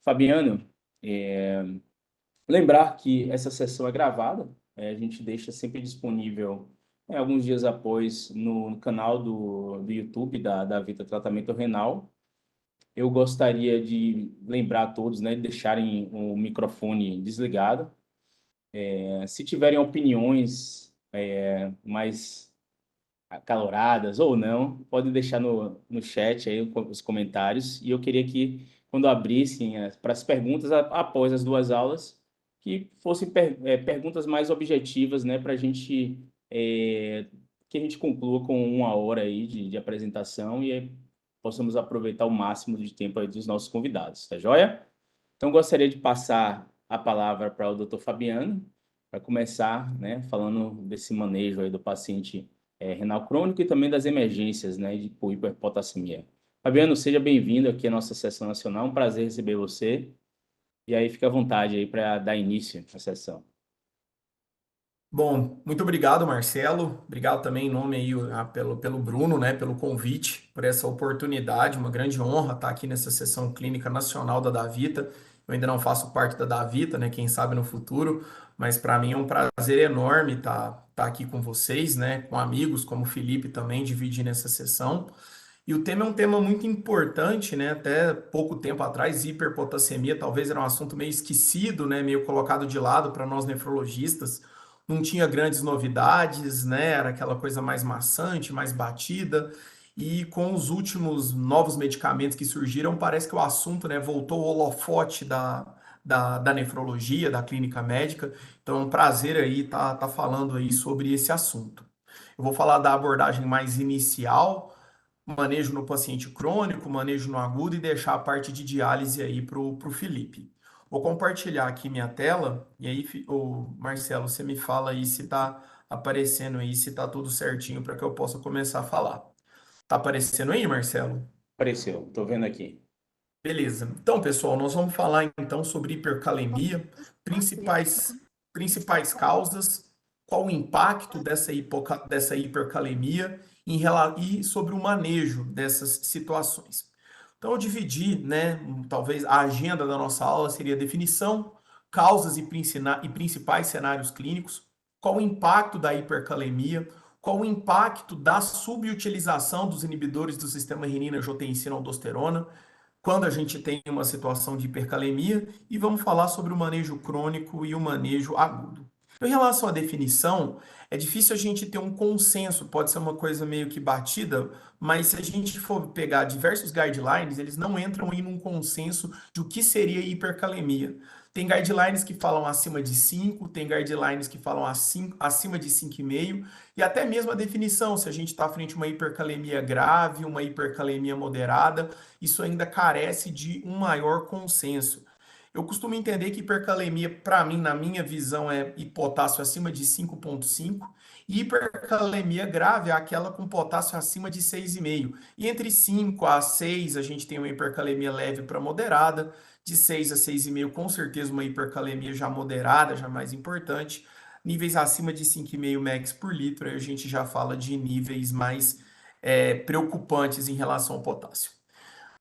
Fabiano, lembrar que essa sessão é gravada, a gente deixa sempre disponível alguns dias após no canal do YouTube da Vita Tratamento Renal. Eu gostaria de lembrar a todos, né, de deixarem o microfone desligado. Se tiverem opiniões mais acaloradas ou não, pode deixar no chat aí os comentários. E eu queria que, quando abrissem para as perguntas após as duas aulas, que fossem perguntas mais objetivas, né, para a gente que a gente conclua com uma hora aí de apresentação e aí possamos aproveitar o máximo de tempo aí dos nossos convidados, tá joia? Então, gostaria de passar a palavra para o Dr. Fabiano, para começar, né, falando desse manejo aí do paciente renal crônico e também das emergências, né, por hiperpotassemia. Fabiano, seja bem-vindo aqui à nossa sessão nacional, um prazer receber você. E aí, fica à vontade aí para dar início à sessão. Bom, muito obrigado, Marcelo. Obrigado também em nome aí pelo Bruno, né, pelo convite, por essa oportunidade, uma grande honra estar aqui nessa sessão clínica nacional da Davita. Eu ainda não faço parte da Davita, né, quem sabe no futuro, mas para mim é um prazer enorme estar aqui com vocês, né, com amigos como o Felipe também, dividindo essa sessão. E o tema é um tema muito importante, né? Até pouco tempo atrás, hiperpotassemia talvez era um assunto meio esquecido, né? Meio colocado de lado para nós nefrologistas. Não tinha grandes novidades, né? Era aquela coisa mais maçante, mais batida. E com os últimos novos medicamentos que surgiram, parece que o assunto, né, voltou ao holofote da nefrologia, da clínica médica. Então é um prazer aí tá falando aí sobre esse assunto. Eu vou falar da abordagem mais inicial, manejo no paciente crônico, manejo no agudo e deixar a parte de diálise aí para o Felipe. Vou compartilhar aqui minha tela e aí, Marcelo, você me fala aí se está aparecendo aí, se está tudo certinho para que eu possa começar a falar. Tá aparecendo aí, Marcelo? Apareceu, estou vendo aqui. Beleza. Então, pessoal, nós vamos falar então sobre hipercalemia, principais, principais causas, qual o impacto dessa hipercalemia e sobre o manejo dessas situações. Então, eu dividi, né, talvez a agenda da nossa aula seria definição, causas e principais cenários clínicos, qual o impacto da hipercalemia, qual o impacto da subutilização dos inibidores do sistema renina-angiotensina-aldosterona, quando a gente tem uma situação de hipercalemia, e vamos falar sobre o manejo crônico e o manejo agudo. Em relação à definição, é difícil a gente ter um consenso, pode ser uma coisa meio que batida, mas se a gente for pegar diversos guidelines, eles não entram em um consenso de o que seria hipercalemia. Tem guidelines que falam acima de 5, tem guidelines que falam acima de 5,5, e até mesmo a definição, se a gente está frente a uma hipercalemia grave, uma hipercalemia moderada, isso ainda carece de um maior consenso. Eu costumo entender que hipercalemia, para mim, na minha visão, é potássio acima de 5,5 e hipercalemia grave é aquela com potássio acima de 6,5. E entre 5 a 6 a gente tem uma hipercalemia leve para moderada, de 6 a 6,5 com certeza uma hipercalemia já moderada, já mais importante. Níveis acima de 5,5 mEq por litro, aí a gente já fala de níveis mais preocupantes em relação ao potássio.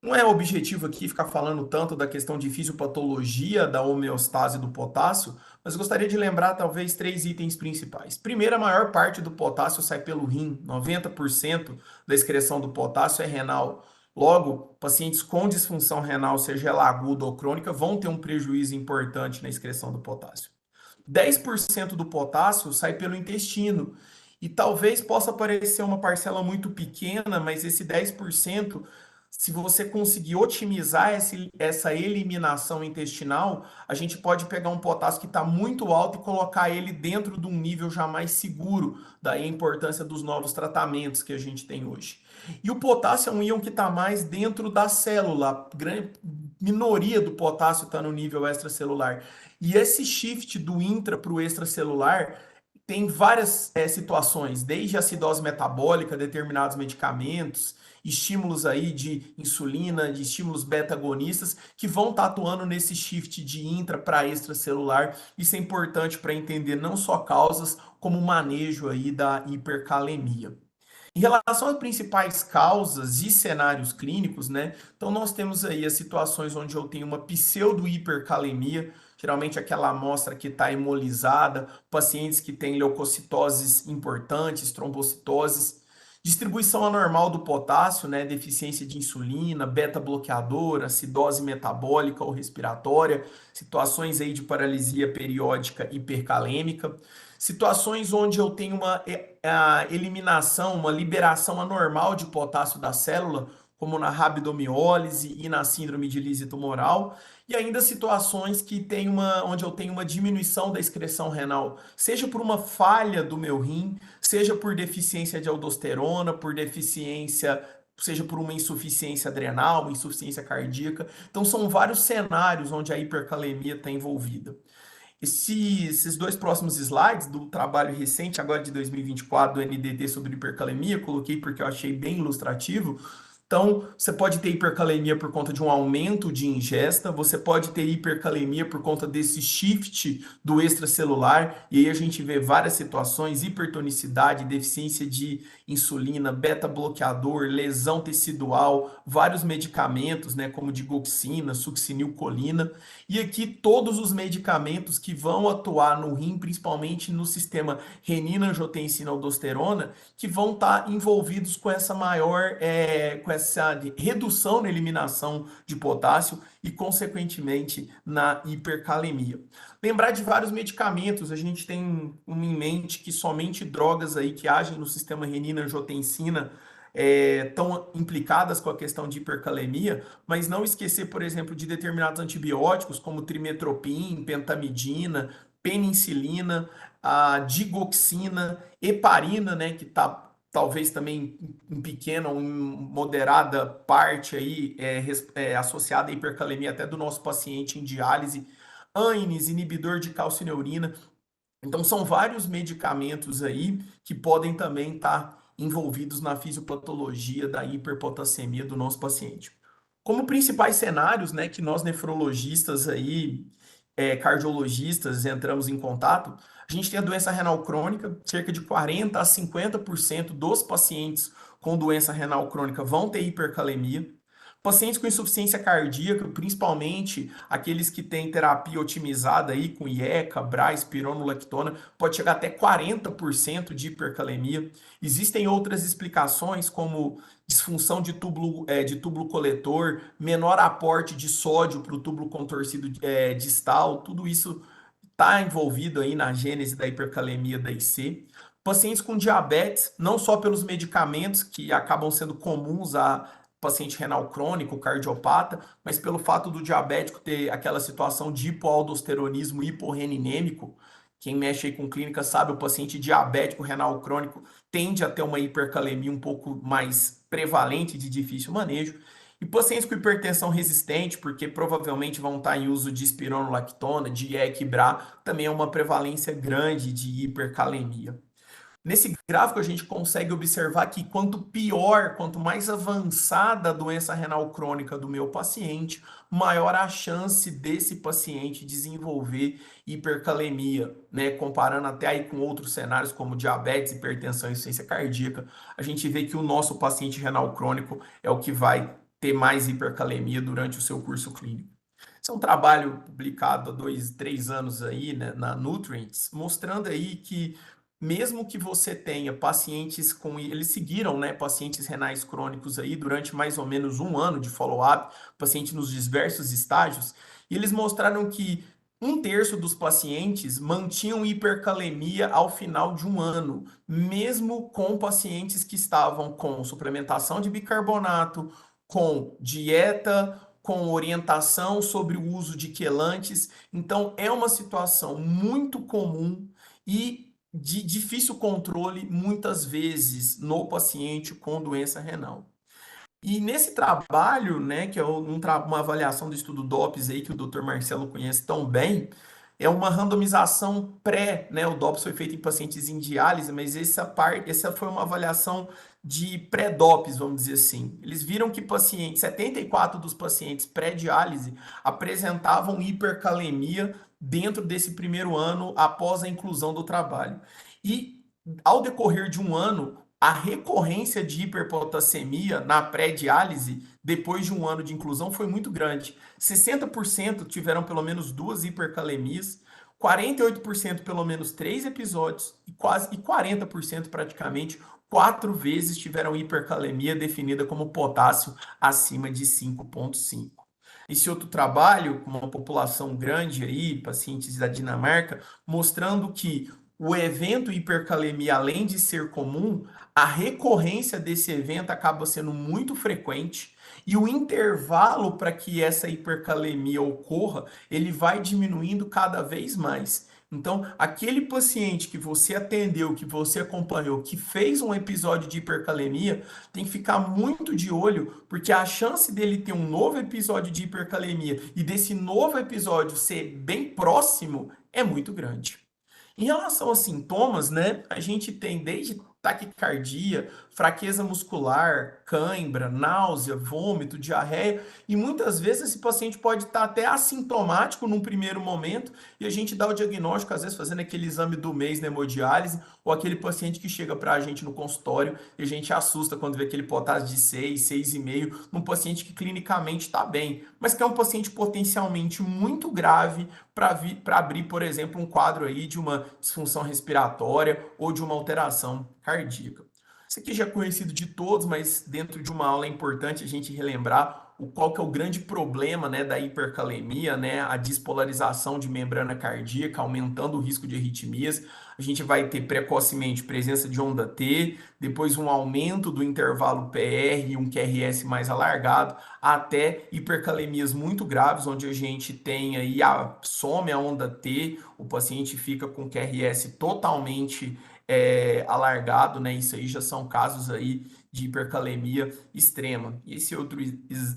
Não é objetivo aqui ficar falando tanto da questão de fisiopatologia da homeostase do potássio, mas gostaria de lembrar talvez três itens principais. Primeiro, a maior parte do potássio sai pelo rim, 90% da excreção do potássio é renal. Logo, pacientes com disfunção renal, seja ela aguda ou crônica, vão ter um prejuízo importante na excreção do potássio. 10% do potássio sai pelo intestino. E talvez possa parecer uma parcela muito pequena, mas esse 10%, se você conseguir otimizar essa eliminação intestinal, a gente pode pegar um potássio que está muito alto e colocar ele dentro de um nível já mais seguro. Daí a importância dos novos tratamentos que a gente tem hoje. E o potássio é um íon que está mais dentro da célula. A grande minoria do potássio está no nível extracelular. E esse shift do intra para o extracelular tem várias situações, desde acidose metabólica, determinados medicamentos, estímulos aí de insulina, de estímulos beta-agonistas, que vão estar atuando nesse shift de intra para extracelular. Isso é importante para entender não só causas, como manejo aí da hipercalemia. Em relação às principais causas e cenários clínicos, né? Então nós temos aí as situações onde eu tenho uma pseudo-hipercalemia, geralmente aquela amostra que está hemolizada, pacientes que têm leucocitoses importantes, trombocitoses, distribuição anormal do potássio, né? Deficiência de insulina, beta-bloqueador, acidose metabólica ou respiratória, situações aí de paralisia periódica hipercalêmica, situações onde eu tenho uma a eliminação, uma liberação anormal de potássio da célula, como na rabdomiólise e na síndrome de lise tumoral, e ainda situações que tem onde eu tenho uma diminuição da excreção renal, seja por uma falha do meu rim, seja por deficiência de aldosterona, por deficiência, seja por uma insuficiência adrenal, insuficiência cardíaca. Então são vários cenários onde a hipercalemia está envolvida. Esses dois próximos slides do trabalho recente, agora de 2024, do NDT sobre hipercalemia, coloquei porque eu achei bem ilustrativo. Então, você pode ter hipercalemia por conta de um aumento de ingesta, você pode ter hipercalemia por conta desse shift do extracelular, e aí a gente vê várias situações, hipertonicidade, deficiência de insulina, beta-bloqueador, lesão tecidual, vários medicamentos, né, como digoxina, succinilcolina, e aqui todos os medicamentos que vão atuar no rim, principalmente no sistema renina-angiotensina-aldosterona, que vão estar envolvidos com essa maior, com essa redução na eliminação de potássio e, consequentemente, na hipercalemia. Lembrar de vários medicamentos, a gente tem em mente que somente drogas aí que agem no sistema renina-angiotensina estão implicadas com a questão de hipercalemia, mas não esquecer, por exemplo, de determinados antibióticos como trimetoprim, pentamidina, penicilina, a digoxina, heparina, né, que está talvez também em pequena ou em moderada parte aí associada à hipercalemia até do nosso paciente em diálise, ANES, inibidor de calcineurina. Então, são vários medicamentos aí que podem também estar envolvidos na fisiopatologia da hiperpotassemia do nosso paciente. Como principais cenários, né, que nós nefrologistas aí, cardiologistas, entramos em contato, a gente tem a doença renal crônica, cerca de 40 a 50% dos pacientes com doença renal crônica vão ter hipercalemia. Pacientes com insuficiência cardíaca, principalmente aqueles que têm terapia otimizada aí com IECA, BRA, espironolactona, pode chegar até 40% de hipercalemia. Existem outras explicações, como disfunção de túbulo coletor, menor aporte de sódio para o túbulo contorcido distal, tudo isso está envolvido aí na gênese da hipercalemia da IC. Pacientes com diabetes, não só pelos medicamentos que acabam sendo comuns a paciente renal crônico, cardiopata, mas pelo fato do diabético ter aquela situação de hipoaldosteronismo hiporreninêmico. Quem mexe aí com clínica sabe, o paciente diabético renal crônico tende a ter uma hipercalemia um pouco mais prevalente de difícil manejo. E pacientes com hipertensão resistente, porque provavelmente vão estar em uso de espironolactona, de EC-BRA, também é uma prevalência grande de hipercalemia. Nesse gráfico a gente consegue observar que quanto pior, quanto mais avançada a doença renal crônica do meu paciente, maior a chance desse paciente desenvolver hipercalemia, né? Comparando até aí com outros cenários como diabetes, hipertensão e insuficiência cardíaca, a gente vê que o nosso paciente renal crônico é o que vai ter mais hipercalemia durante o seu curso clínico. Esse é um trabalho publicado há 2, 3 anos aí, né, na Nutrients, mostrando aí que mesmo que você tenha pacientes com, eles seguiram, né, pacientes renais crônicos aí durante mais ou menos um ano de follow-up, paciente nos diversos estágios, e eles mostraram que 1/3 dos pacientes mantinham hipercalemia ao final de um ano, mesmo com pacientes que estavam com suplementação de bicarbonato, com dieta, com orientação sobre o uso de quelantes. Então, é uma situação muito comum e de difícil controle, muitas vezes, no paciente com doença renal. E nesse trabalho, né, que é uma avaliação do estudo DOPS aí, que o Dr. Marcelo conhece tão bem, é uma randomização pré, né, o DOPS foi feito em pacientes em diálise, mas essa foi uma avaliação de pré-DOPS, vamos dizer assim. Eles viram que 74 dos pacientes pré-diálise apresentavam hipercalemia dentro desse primeiro ano após a inclusão do trabalho. E ao decorrer de um ano, a recorrência de hiperpotassemia na pré-diálise, depois de um ano de inclusão, foi muito grande. 60% tiveram pelo menos duas hipercalemias, 48% pelo menos três episódios e 40% praticamente quatro vezes tiveram hipercalemia definida como potássio acima de 5,5. Esse outro trabalho, com uma população grande aí, pacientes da Dinamarca, mostrando que o evento hipercalemia, além de ser comum, a recorrência desse evento acaba sendo muito frequente e o intervalo para que essa hipercalemia ocorra, ele vai diminuindo cada vez mais. Então, aquele paciente que você atendeu, que você acompanhou, que fez um episódio de hipercalemia, tem que ficar muito de olho, porque a chance dele ter um novo episódio de hipercalemia e desse novo episódio ser bem próximo é muito grande. Em relação aos sintomas, né, a gente tem desde taquicardia, fraqueza muscular, cãibra, náusea, vômito, diarreia, e muitas vezes esse paciente pode estar até assintomático num primeiro momento, e a gente dá o diagnóstico, às vezes fazendo aquele exame do mês na hemodiálise, ou aquele paciente que chega para a gente no consultório e a gente assusta quando vê aquele potássio de 6, 6,5, num paciente que clinicamente está bem, mas que é um paciente potencialmente muito grave para abrir, por exemplo, um quadro aí de uma disfunção respiratória ou de uma alteração cardíaca. Isso aqui já é conhecido de todos, mas dentro de uma aula é importante a gente relembrar qual que é o grande problema, né, da hipercalemia, né, a despolarização de membrana cardíaca, aumentando o risco de arritmias. A gente vai ter precocemente presença de onda T, depois um aumento do intervalo PR e um QRS mais alargado, até hipercalemias muito graves, onde a gente tem aí some a onda T, o paciente fica com QRS totalmente alargado, né? Isso aí já são casos aí de hipercalemia extrema. E esse outro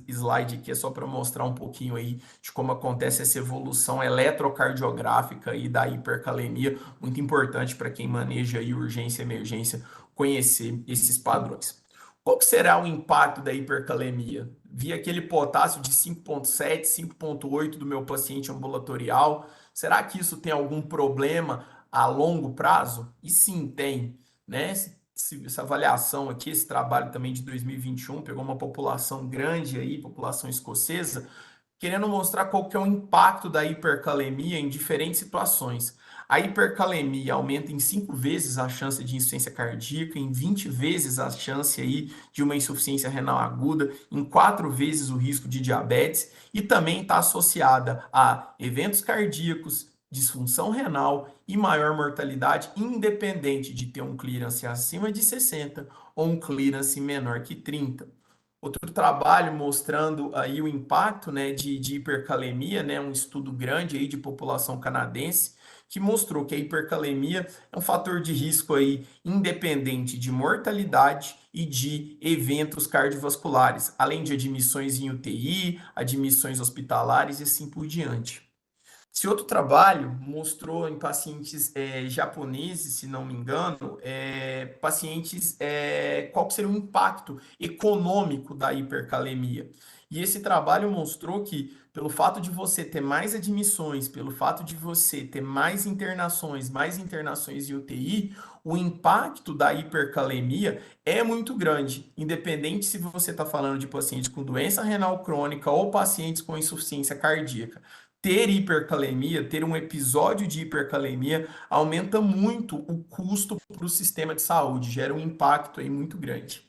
slide aqui é só para mostrar um pouquinho aí de como acontece essa evolução eletrocardiográfica aí da hipercalemia, muito importante para quem maneja aí urgência e emergência conhecer esses padrões. Qual que será o impacto da hipercalemia? Vi aquele potássio de 5,7, 5,8 do meu paciente ambulatorial. Será que isso tem algum problema a longo prazo? E sim, tem, né? Essa avaliação aqui, esse trabalho também de 2021, pegou uma população grande aí, população escocesa, querendo mostrar qual que é o impacto da hipercalemia em diferentes situações. A hipercalemia aumenta em 5 vezes a chance de insuficiência cardíaca, em 20 vezes a chance aí de uma insuficiência renal aguda, em 4 vezes o risco de diabetes e também está associada a eventos cardíacos, disfunção renal e maior mortalidade, independente de ter um clearance acima de 60 ou um clearance menor que 30. Outro trabalho mostrando aí o impacto, né, de hipercalemia, né, um estudo grande aí de população canadense, que mostrou que a hipercalemia é um fator de risco aí independente de mortalidade e de eventos cardiovasculares, além de admissões em UTI, admissões hospitalares e assim por diante. Esse outro trabalho mostrou em pacientes japoneses, se não me engano, pacientes, qual que seria o impacto econômico da hipercalemia. E esse trabalho mostrou que, pelo fato de você ter mais admissões, pelo fato de você ter mais internações em UTI, o impacto da hipercalemia é muito grande, independente se você está falando de pacientes com doença renal crônica ou pacientes com insuficiência cardíaca. Ter hipercalemia, ter um episódio de hipercalemia, aumenta muito o custo para o sistema de saúde, gera um impacto aí muito grande.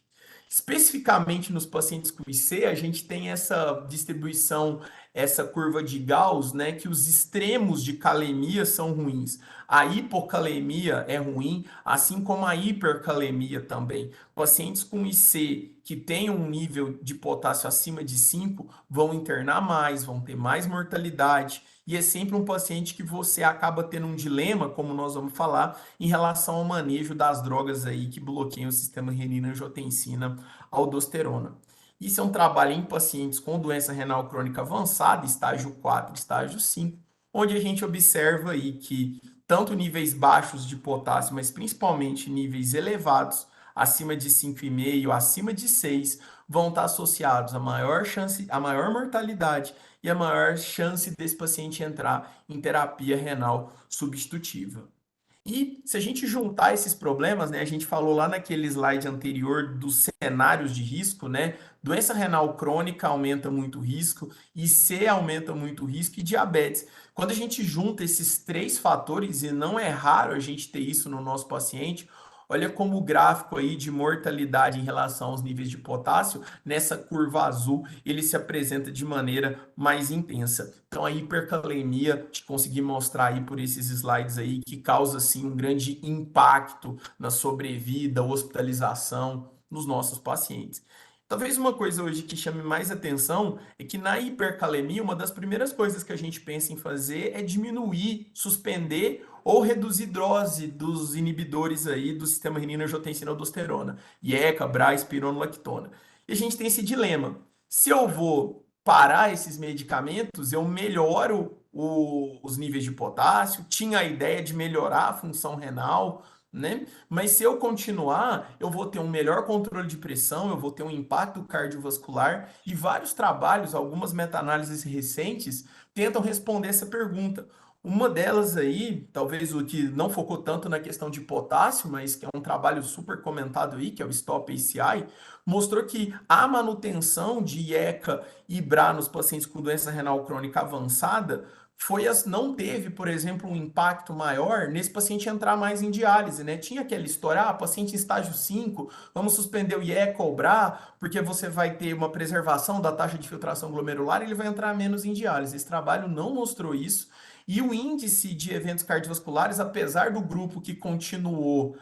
Especificamente nos pacientes com IC, a gente tem essa distribuição, essa curva de Gauss, né, que os extremos de calemia são ruins. A hipocalemia é ruim, assim como a hipercalemia também. Pacientes com IC que têm um nível de potássio acima de 5 vão internar mais, vão ter mais mortalidade. E é sempre um paciente que você acaba tendo um dilema, como nós vamos falar, em relação ao manejo das drogas aí que bloqueiam o sistema renina-angiotensina, aldosterona. Isso é um trabalho em pacientes com doença renal crônica avançada, estágio 4, estágio 5, onde a gente observa aí que tanto níveis baixos de potássio, mas principalmente níveis elevados, acima de 5,5, acima de 6, vão estar associados a maior chance, a maior mortalidade e a maior chance desse paciente entrar em terapia renal substitutiva. E se a gente juntar esses problemas, né, a gente falou lá naquele slide anterior dos cenários de risco, né? Doença renal crônica aumenta muito o risco, IC aumenta muito o risco e diabetes. Quando a gente junta esses três fatores, e não é raro a gente ter isso no nosso paciente, olha como o gráfico aí de mortalidade em relação aos níveis de potássio, nessa curva azul, ele se apresenta de maneira mais intensa. Então, a hipercalemia, te consegui mostrar aí por esses slides aí, que causa, sim, um grande impacto na sobrevida, hospitalização nos nossos pacientes. Talvez uma coisa hoje que chame mais atenção é que na hipercalemia, uma das primeiras coisas que a gente pensa em fazer é diminuir, suspender ou reduzir dose dos inibidores aí do sistema renina-angiotensina-aldosterona, IECA, BRA, espironolactona. E a gente tem esse dilema. Se eu vou parar esses medicamentos, eu melhoro os níveis de potássio, tinha a ideia de melhorar a função renal, né? Mas se eu continuar, eu vou ter um melhor controle de pressão, eu vou ter um impacto cardiovascular e vários trabalhos, algumas meta-análises recentes, tentam responder essa pergunta. Uma delas aí, talvez o que não focou tanto na questão de potássio, mas que é um trabalho super comentado aí, que é o Stop ACI, mostrou que a manutenção de IECA e BRA nos pacientes com doença renal crônica avançada não teve, por exemplo, um impacto maior nesse paciente entrar mais em diálise, né? Tinha aquela história, paciente em estágio 5, vamos suspender o IECA ou BRA, porque você vai ter uma preservação da taxa de filtração glomerular e ele vai entrar menos em diálise. Esse trabalho não mostrou isso. E o índice de eventos cardiovasculares, apesar do grupo que continuou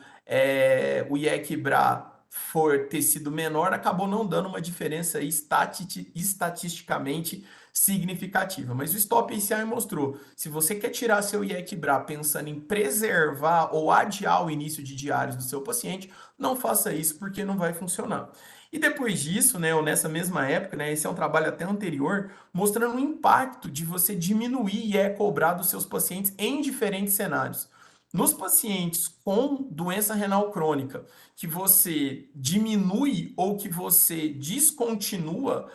o IEC e BRA for ter sido menor, acabou não dando uma diferença aí estatisticamente significativa. Mas o Stop ACI mostrou, se você quer tirar seu IEC BRA pensando em preservar ou adiar o início de diálise do seu paciente, não faça isso porque não vai funcionar. E depois disso, né, ou nessa mesma época, né, esse é um trabalho até anterior, mostrando o impacto de você diminuir e cobrar dos seus pacientes em diferentes cenários. Nos pacientes com doença renal crônica, que você diminui ou que você descontinua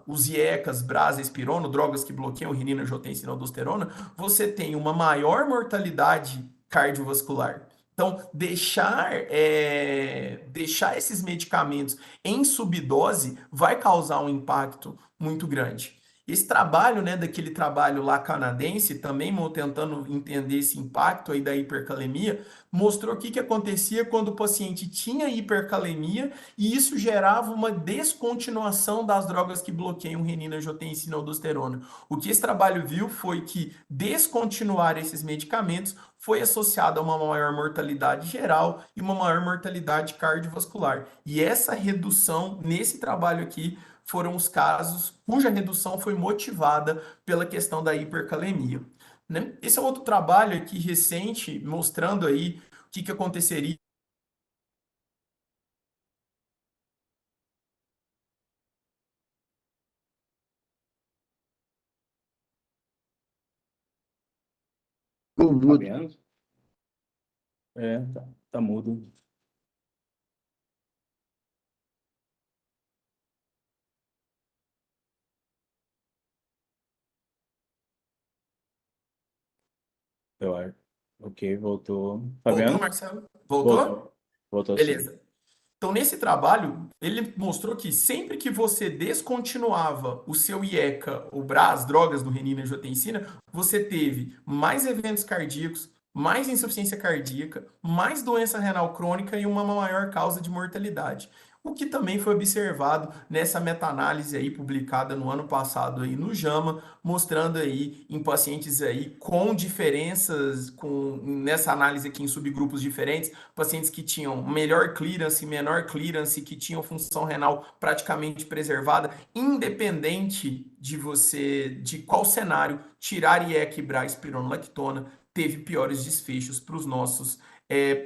os IECAs, BRAS, espirono, drogas que bloqueiam renina, angiotensina, aldosterona, você tem uma maior mortalidade cardiovascular. Então, deixar esses medicamentos em subdose vai causar um impacto muito grande. Esse trabalho, né, daquele trabalho lá canadense, também tentando entender esse impacto aí da hipercalemia, mostrou o que acontecia quando o paciente tinha hipercalemia e isso gerava uma descontinuação das drogas que bloqueiam renina, angiotensina, aldosterona. O que esse trabalho viu foi que descontinuar esses medicamentos foi associado a uma maior mortalidade geral e uma maior mortalidade cardiovascular. E essa redução nesse trabalho aqui foram os casos cuja redução foi motivada pela questão da hipercalemia. Né? Esse é outro trabalho aqui recente mostrando aí o que aconteceria. Ficou Tá mudo. vendo? Tá mudo. Eu acho. Ok, voltou. Voltou, Fabiano? Marcelo? Voltou? Voltou. Voltou sim. Beleza. Então, nesse trabalho, ele mostrou que sempre que você descontinuava o seu IECA, o BRA, as drogas do renina e angiotensina, você teve mais eventos cardíacos, mais insuficiência cardíaca, mais doença renal crônica e uma maior causa de mortalidade. O que também foi observado nessa meta-análise aí publicada no ano passado aí no JAMA, mostrando aí em pacientes aí com diferenças nessa análise aqui em subgrupos diferentes, pacientes que tinham melhor clearance, menor clearance, que tinham função renal praticamente preservada, independente de qual cenário, tirar IEC, BRA, espironolactona, teve piores desfechos para os nossos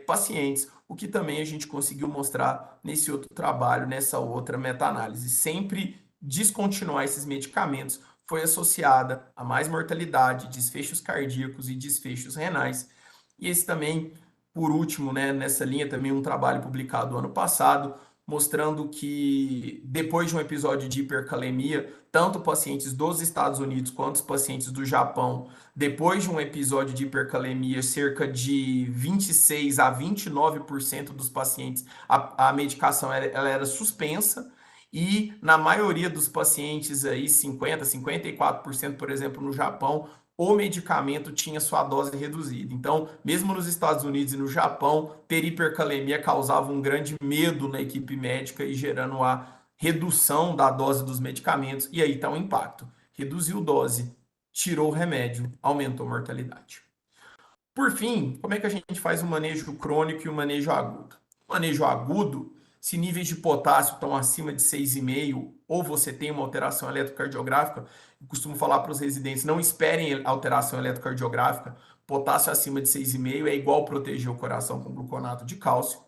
pacientes, o que também a gente conseguiu mostrar nesse outro trabalho, nessa outra meta-análise. Sempre descontinuar esses medicamentos foi associada a mais mortalidade, desfechos cardíacos e desfechos renais. E esse também, por último, né, nessa linha também um trabalho publicado ano passado, mostrando que depois de um episódio de hipercalemia, tanto pacientes dos Estados Unidos quanto os pacientes do Japão, depois de um episódio de hipercalemia, cerca de 26 a 29% dos pacientes, a medicação ela era suspensa, e na maioria dos pacientes aí, 50, 54%, por exemplo, no Japão, o medicamento tinha sua dose reduzida. Então, mesmo nos Estados Unidos e no Japão, ter hipercalemia causava um grande medo na equipe médica e gerando a redução da dose dos medicamentos. E aí está o impacto. Reduziu dose, tirou o remédio, aumentou a mortalidade. Por fim, como é que a gente faz o manejo crônico e o manejo agudo? O manejo agudo, se níveis de potássio estão acima de 6,5 ou você tem uma alteração eletrocardiográfica, eu costumo falar para os residentes, não esperem alteração eletrocardiográfica, potássio acima de 6,5 é igual proteger o coração com gluconato de cálcio.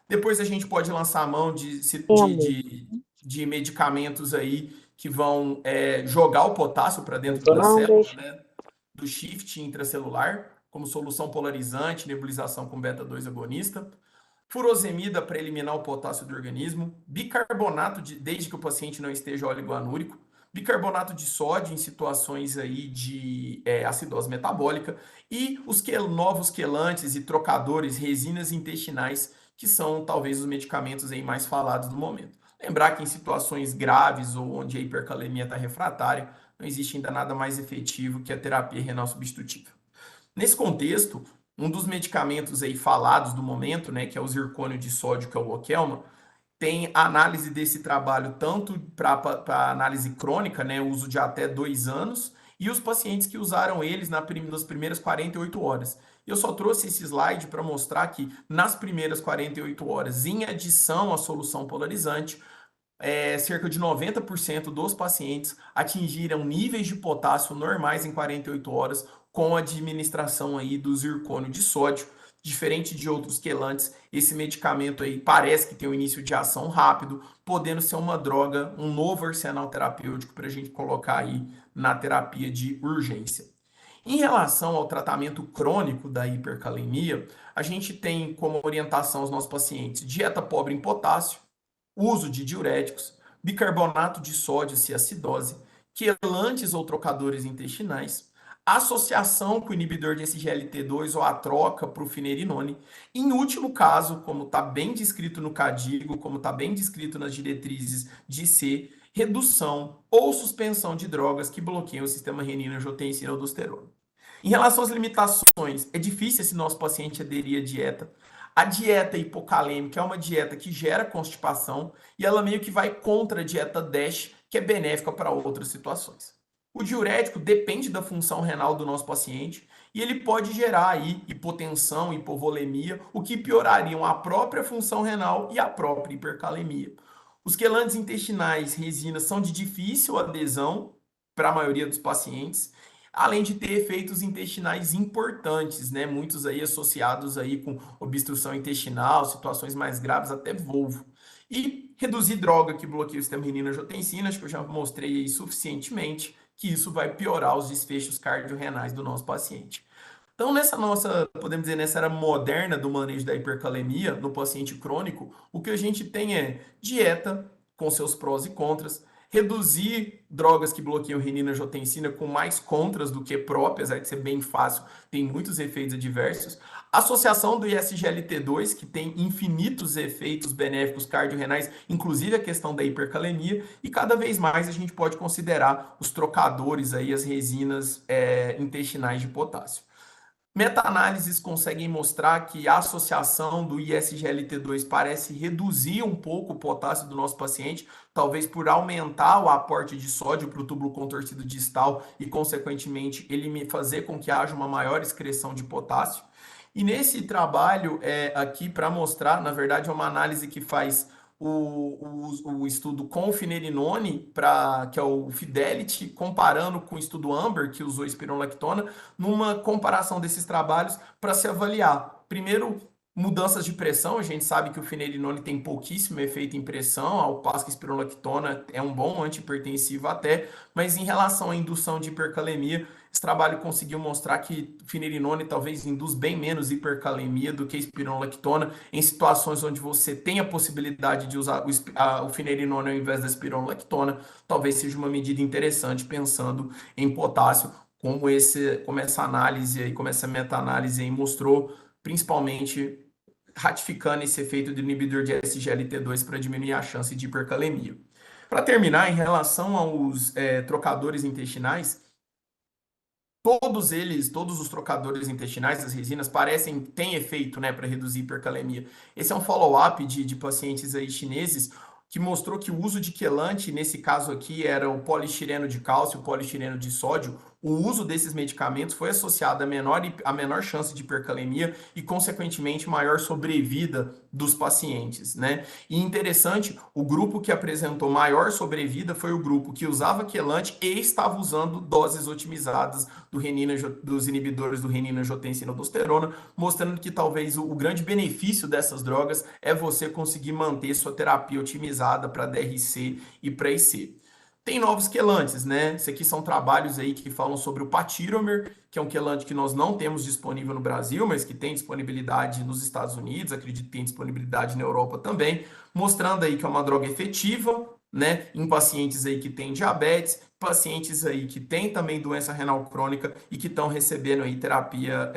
Depois a gente pode lançar a mão de medicamentos aí que vão jogar o potássio para dentro da célula, né, do shift intracelular, como solução polarizante, nebulização com beta-2 agonista, furosemida para eliminar o potássio do organismo, bicarbonato, desde que o paciente não esteja oligoanúrico, bicarbonato de sódio em situações aí de acidose metabólica e os novos quelantes e trocadores, resinas intestinais, que são talvez os medicamentos aí mais falados no momento. Lembrar que em situações graves ou onde a hipercalemia está refratária, não existe ainda nada mais efetivo que a terapia renal substitutiva. Nesse contexto, um dos medicamentos aí falados do momento, né, que é o zircônio de sódio, que é o Lokelma, tem análise desse trabalho tanto para análise crônica, né, uso de até 2 anos, e os pacientes que usaram eles nas primeiras 48 horas. Eu só trouxe esse slide para mostrar que nas primeiras 48 horas, em adição à solução polarizante, cerca de 90% dos pacientes atingiram níveis de potássio normais em 48 horas com a administração aí do zircônio de sódio. Diferente de outros quelantes, esse medicamento aí parece que tem um início de ação rápido, podendo ser uma droga, um novo arsenal terapêutico para a gente colocar aí na terapia de urgência. Em relação ao tratamento crônico da hipercalemia, a gente tem como orientação aos nossos pacientes dieta pobre em potássio, uso de diuréticos, bicarbonato de sódio se acidose, quelantes ou trocadores intestinais, associação com o inibidor de SGLT2 ou a troca para o finerenone. Em último caso, como está bem descrito no CADIGO, como está bem descrito nas diretrizes de C, redução ou suspensão de drogas que bloqueiam o sistema renina-angiotensina-aldosterona. Em relação às limitações, é difícil esse nosso paciente aderir à dieta. A dieta hipocalêmica é uma dieta que gera constipação e ela meio que vai contra a dieta DASH, que é benéfica para outras situações. O diurético depende da função renal do nosso paciente e ele pode gerar aí hipotensão, hipovolemia, o que piorariam a própria função renal e a própria hipercalemia. Os quelantes intestinais, resinas, são de difícil adesão para a maioria dos pacientes, além de ter efeitos intestinais importantes, né? Muitos aí associados aí com obstrução intestinal, situações mais graves, até volvo. E reduzir droga que bloqueia o sistema renina-angiotensina, acho que eu já mostrei aí suficientemente que isso vai piorar os desfechos cardiorrenais do nosso paciente. Então, nessa nossa, podemos dizer, nessa era moderna do manejo da hipercalemia no paciente crônico, o que a gente tem é dieta com seus prós e contras, reduzir drogas que bloqueiam renina-angiotensina com mais contras do que próprias, vai ser bem fácil, tem muitos efeitos adversos. Associação do ISGLT2, que tem infinitos efeitos benéficos cardiorrenais, inclusive a questão da hipercalemia, e cada vez mais a gente pode considerar os trocadores aí, as resinas intestinais de potássio. Meta-análises conseguem mostrar que a associação do ISGLT2 parece reduzir um pouco o potássio do nosso paciente, talvez por aumentar o aporte de sódio para o túbulo contorcido distal e, consequentemente, ele fazer com que haja uma maior excreção de potássio. E nesse trabalho aqui para mostrar, na verdade, é uma análise que faz o estudo com o finerenone, que é o Fidelity, comparando com o estudo Amber, que usou espironolactona, numa comparação desses trabalhos para se avaliar. Primeiro, Mudanças de pressão, a gente sabe que o finerenone tem pouquíssimo efeito em pressão, ao passo que a espironolactona é um bom antihipertensivo até, mas em relação à indução de hipercalemia, esse trabalho conseguiu mostrar que o finerenone talvez induz bem menos hipercalemia do que a espironolactona em situações onde você tem a possibilidade de usar o finerenone ao invés da espironolactona, talvez seja uma medida interessante pensando em potássio, como essa análise aí, como essa meta-análise aí mostrou, principalmente ratificando esse efeito do inibidor de SGLT2 para diminuir a chance de hipercalemia. Para terminar, em relação aos trocadores intestinais, todos os trocadores intestinais, as resinas, têm efeito, né, para reduzir hipercalemia. Esse é um follow-up de pacientes aí chineses que mostrou que o uso de quelante, nesse caso aqui, era o poliestireno de cálcio, o poliestireno de sódio. O uso desses medicamentos foi associado a menor chance de hipercalemia e, consequentemente, maior sobrevida dos pacientes, né? E interessante, o grupo que apresentou maior sobrevida foi o grupo que usava quelante e estava usando doses otimizadas dos inibidores do renina-angiotensina-aldosterona, mostrando que talvez o grande benefício dessas drogas é você conseguir manter sua terapia otimizada para DRC e para IC. Tem novos quelantes, né? Isso aqui são trabalhos aí que falam sobre o Patiromer, que é um quelante que nós não temos disponível no Brasil, mas que tem disponibilidade nos Estados Unidos, acredito que tem disponibilidade na Europa também, mostrando aí que é uma droga efetiva, né, em pacientes aí que têm diabetes, pacientes aí que têm também doença renal crônica e que estão recebendo aí terapia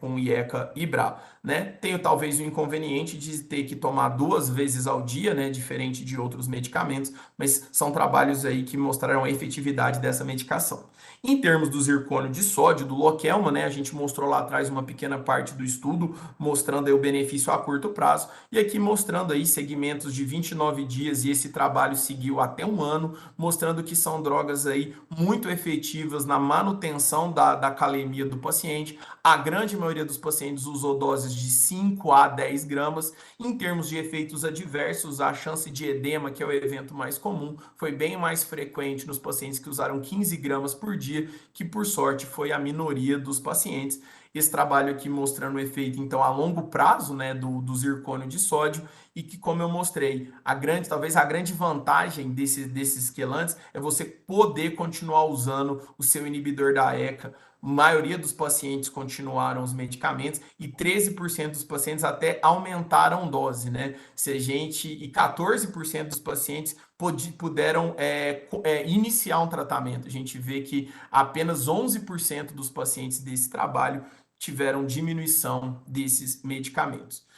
com IECA e BRA, né? Tenho talvez o inconveniente de ter que tomar 2 vezes ao dia, né, diferente de outros medicamentos, mas são trabalhos aí que mostraram a efetividade dessa medicação. Em termos do zircônio de sódio, do Lokelma, né, a gente mostrou lá atrás uma pequena parte do estudo, mostrando aí o benefício a curto prazo, e aqui mostrando aí segmentos de 29 dias, e esse trabalho seguiu até 1 ano, mostrando que são drogas aí muito efetivas na manutenção da calemia do paciente. A grande maioria dos pacientes usou doses de 5 a 10 gramas. Em termos de efeitos adversos, a chance de edema, que é o evento mais comum, foi bem mais frequente nos pacientes que usaram 15 gramas por dia, que por sorte foi a minoria dos pacientes. Esse trabalho aqui mostrando o efeito, então, a longo prazo, né, do zircônio de sódio, e que, como eu mostrei, talvez a grande vantagem desses quelantes é você poder continuar usando o seu inibidor da ECA. A maioria dos pacientes continuaram os medicamentos e 13% dos pacientes até aumentaram dose, né? E 14% dos pacientes puderam iniciar um tratamento. A gente vê que apenas 11% dos pacientes desse trabalho tiveram diminuição desses medicamentos.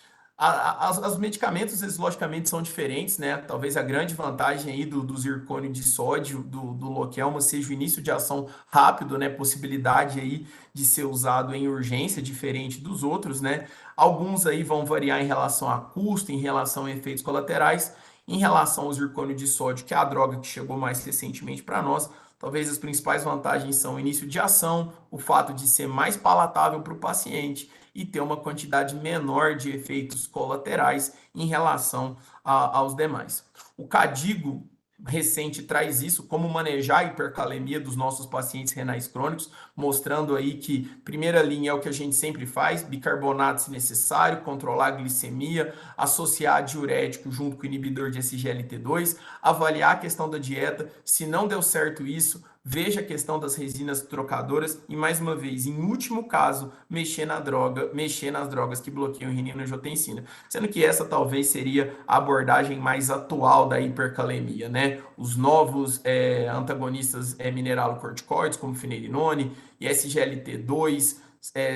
Os medicamentos, eles logicamente são diferentes, né? Talvez a grande vantagem aí do zircônio de sódio, do Lokelma, seja o início de ação rápido, né? Possibilidade aí de ser usado em urgência, diferente dos outros, né? Alguns aí vão variar em relação a custo, em relação a efeitos colaterais. Em relação ao zircônio de sódio, que é a droga que chegou mais recentemente para nós, talvez as principais vantagens são o início de ação, o fato de ser mais palatável para o paciente e ter uma quantidade menor de efeitos colaterais em relação aos demais. O Cadigo recente traz isso, como manejar a hipercalemia dos nossos pacientes renais crônicos, mostrando aí que primeira linha é o que a gente sempre faz, bicarbonato se necessário, controlar a glicemia, associar diurético junto com o inibidor de SGLT2, avaliar a questão da dieta, se não deu certo isso, veja a questão das resinas trocadoras e, mais uma vez, em último caso, mexer nas drogas que bloqueiam renina-angiotensina. Sendo que essa talvez seria a abordagem mais atual da hipercalemia, né? Os novos antagonistas mineralocorticoides, como finerenone e SGLT2,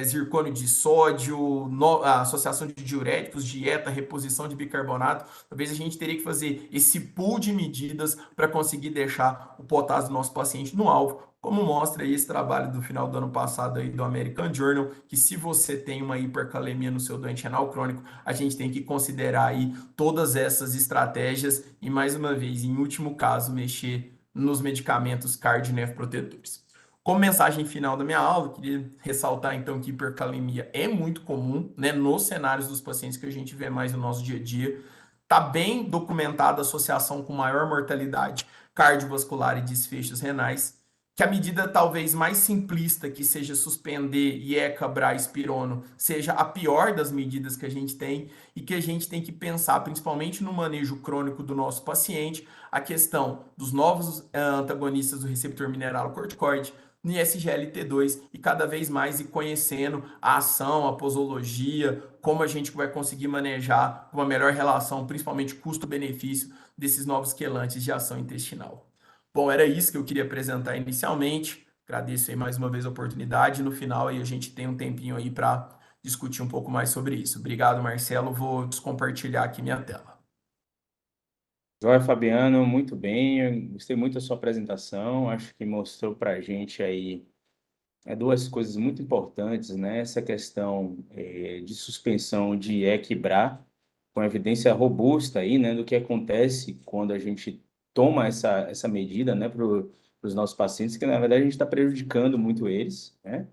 zircônio de sódio, a associação de diuréticos, dieta, reposição de bicarbonato. Talvez a gente teria que fazer esse pool de medidas para conseguir deixar o potássio do nosso paciente no alvo, como mostra aí esse trabalho do final do ano passado aí do American Journal, que se você tem uma hipercalemia no seu doente renal crônico, a gente tem que considerar aí todas essas estratégias e, mais uma vez, em último caso, mexer nos medicamentos cardionefrotetores. Como mensagem final da minha aula, eu queria ressaltar então que hipercalemia é muito comum, né, nos cenários dos pacientes que a gente vê mais no nosso dia a dia. Está bem documentada a associação com maior mortalidade cardiovascular e desfechos renais, que a medida talvez mais simplista, que seja suspender IECA, BRA, Espirono, seja a pior das medidas que a gente tem e que a gente tem que pensar, principalmente no manejo crônico do nosso paciente, a questão dos novos antagonistas do receptor mineralocorticoide, no ISGLT2 e cada vez mais ir conhecendo a ação, a posologia, como a gente vai conseguir manejar uma melhor relação, principalmente custo-benefício, desses novos quelantes de ação intestinal. Bom, era isso que eu queria apresentar inicialmente. Agradeço aí mais uma vez a oportunidade. No final aí a gente tem um tempinho aí para discutir um pouco mais sobre isso. Obrigado, Marcelo. Vou descompartilhar aqui minha tela. Joia, Fabiano, muito bem. Eu gostei muito da sua apresentação. Acho que mostrou para a gente aí duas coisas muito importantes, né? Essa questão de suspensão de equibrar, com evidência robusta aí, né, do que acontece quando a gente toma essa medida, né, para os nossos pacientes, que na verdade a gente está prejudicando muito eles, né?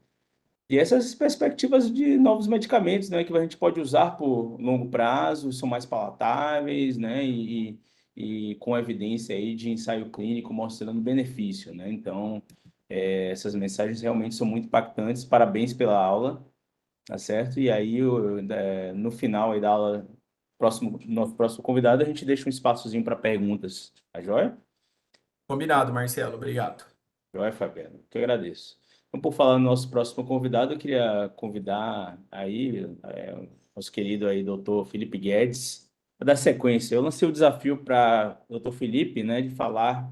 E essas perspectivas de novos medicamentos, né, que a gente pode usar por longo prazo, são mais palatáveis, né, e com evidência aí de ensaio clínico mostrando benefício, né? Então, essas mensagens realmente são muito impactantes. Parabéns pela aula, tá certo? E aí, no final aí da aula, nosso próximo convidado, a gente deixa um espaçozinho para perguntas, tá joia? Combinado, Marcelo. Obrigado. Joia, Fabiano, que eu agradeço. Então, por falar no nosso próximo convidado, eu queria convidar aí o nosso querido aí, doutor Felipe Guedes, para dar sequência. Eu lancei o desafio para o doutor Felipe, né, de falar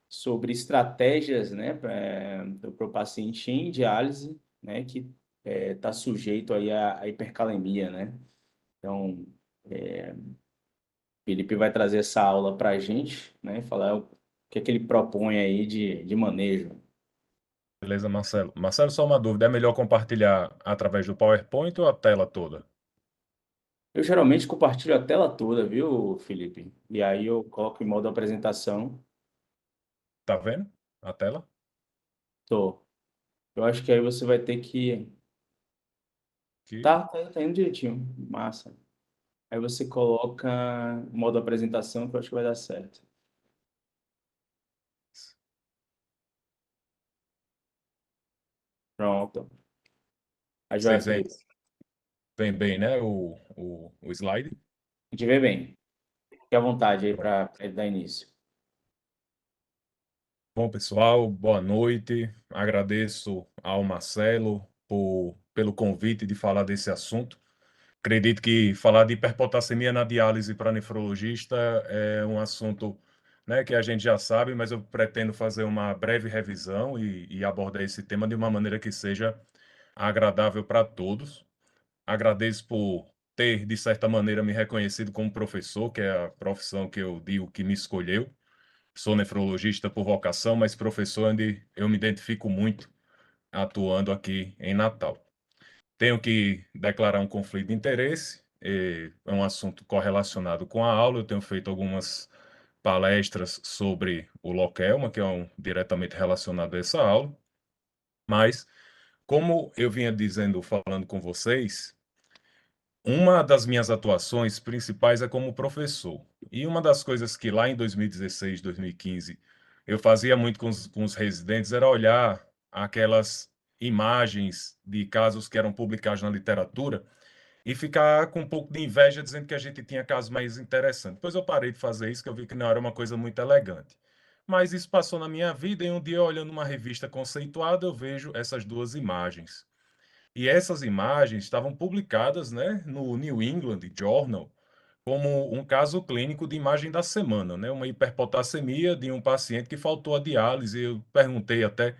sobre estratégias, né, para o paciente em diálise, né, que está sujeito aí à hipercalemia, né? Então, Felipe vai trazer essa aula para a gente, né, falar o que é que ele propõe aí de manejo. Beleza, Marcelo. Marcelo, só uma dúvida. É melhor compartilhar através do PowerPoint ou a tela toda? Eu geralmente compartilho a tela toda, viu, Felipe? E aí eu coloco em modo apresentação. Tá vendo a tela? Tô. Eu acho que aí você vai ter que. Aqui. Tá indo direitinho. Massa. Aí você coloca modo apresentação, que eu acho que vai dar certo. Pronto. A joia, Vocês veem, Felipe. veem bem, né? O slide. A gente vê bem. Fique à vontade aí para dar início. Bom, pessoal, boa noite. Agradeço ao Marcelo pelo convite de falar desse assunto. Acredito que falar de hiperpotassemia na diálise para nefrologista é um assunto, né, que a gente já sabe, mas eu pretendo fazer uma breve revisão e abordar esse tema de uma maneira que seja agradável para todos. Agradeço por ter, de certa maneira, me reconhecido como professor, que é a profissão que eu digo que me escolheu. Sou nefrologista por vocação, mas professor onde eu me identifico muito atuando aqui em Natal. Tenho que declarar um conflito de interesse, é um assunto correlacionado com a aula. Eu tenho feito algumas palestras sobre o Lokelma, que é diretamente relacionado a essa aula, mas, como eu vinha dizendo, falando com vocês, uma das minhas atuações principais é como professor. E uma das coisas que lá em 2016, 2015, eu fazia muito com os residentes era olhar aquelas imagens de casos que eram publicados na literatura e ficar com um pouco de inveja dizendo que a gente tinha casos mais interessantes. Depois eu parei de fazer isso, que eu vi que não era uma coisa muito elegante. Mas isso passou na minha vida e um dia, olhando uma revista conceituada, eu vejo essas duas imagens. E essas imagens estavam publicadas, né, no New England Journal como um caso clínico de imagem da semana, né, uma hiperpotassemia de um paciente que faltou a diálise. Eu perguntei até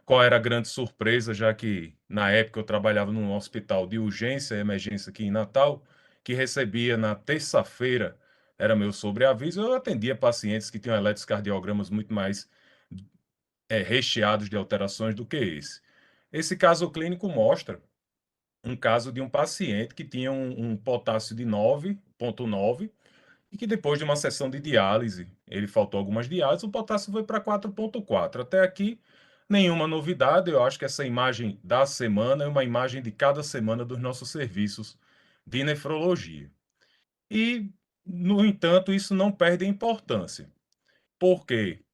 qual era a grande surpresa, já que na época eu trabalhava num hospital de urgência e emergência aqui em Natal, que recebia na terça-feira, era meu sobreaviso, eu atendia pacientes que tinham eletrocardiogramas muito mais recheados de alterações do que esse. Esse caso clínico mostra um caso de um paciente que tinha um potássio de 9,9 e que depois de uma sessão de diálise, ele faltou algumas diálises, o potássio foi para 4,4. Até aqui, nenhuma novidade. Eu acho que essa imagem da semana é uma imagem de cada semana dos nossos serviços de nefrologia. E, no entanto, isso não perde a importância. Por quê?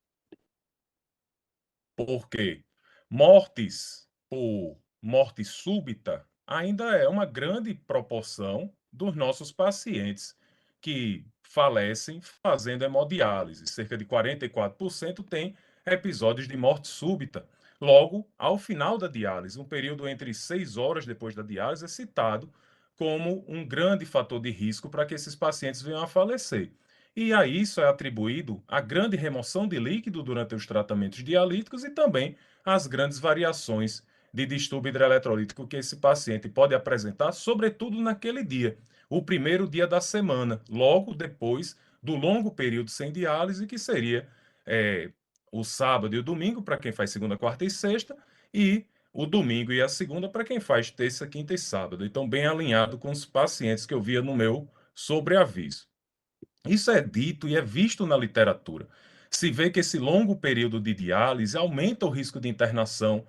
Porque mortes por morte súbita ainda é uma grande proporção dos nossos pacientes que falecem fazendo hemodiálise. Cerca de 44% têm episódios de morte súbita. Logo, ao final da diálise, um período entre 6 horas depois da diálise é citado como um grande fator de risco para que esses pacientes venham a falecer. E a isso é atribuído a grande remoção de líquido durante os tratamentos dialíticos e também as grandes variações de distúrbio hidroeletrolítico que esse paciente pode apresentar, sobretudo naquele dia, o primeiro dia da semana, logo depois do longo período sem diálise, que seria o sábado e o domingo, para quem faz segunda, quarta e sexta, e o domingo e a segunda para quem faz terça, quinta e sábado. Então, bem alinhado com os pacientes que eu via no meu sobreaviso. Isso é dito e é visto na literatura. Se vê que esse longo período de diálise aumenta o risco de internação,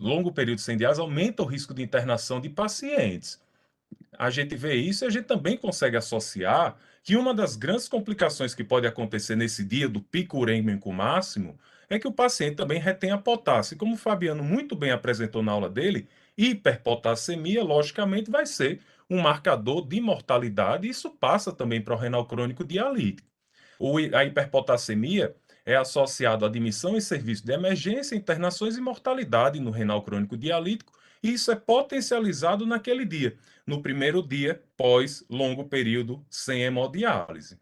longo período sem diálise aumenta o risco de internação de pacientes. A gente vê isso e a gente também consegue associar que uma das grandes complicações que pode acontecer nesse dia do pico urêmico máximo é que o paciente também retenha potássio. E como o Fabiano muito bem apresentou na aula dele, hiperpotassemia, logicamente, vai ser um marcador de mortalidade, e isso passa também para o renal crônico dialítico. A hiperpotassemia é associado à admissão em serviço de emergência, internações e mortalidade no renal crônico dialítico, e isso é potencializado naquele dia, no primeiro dia pós longo período sem hemodiálise.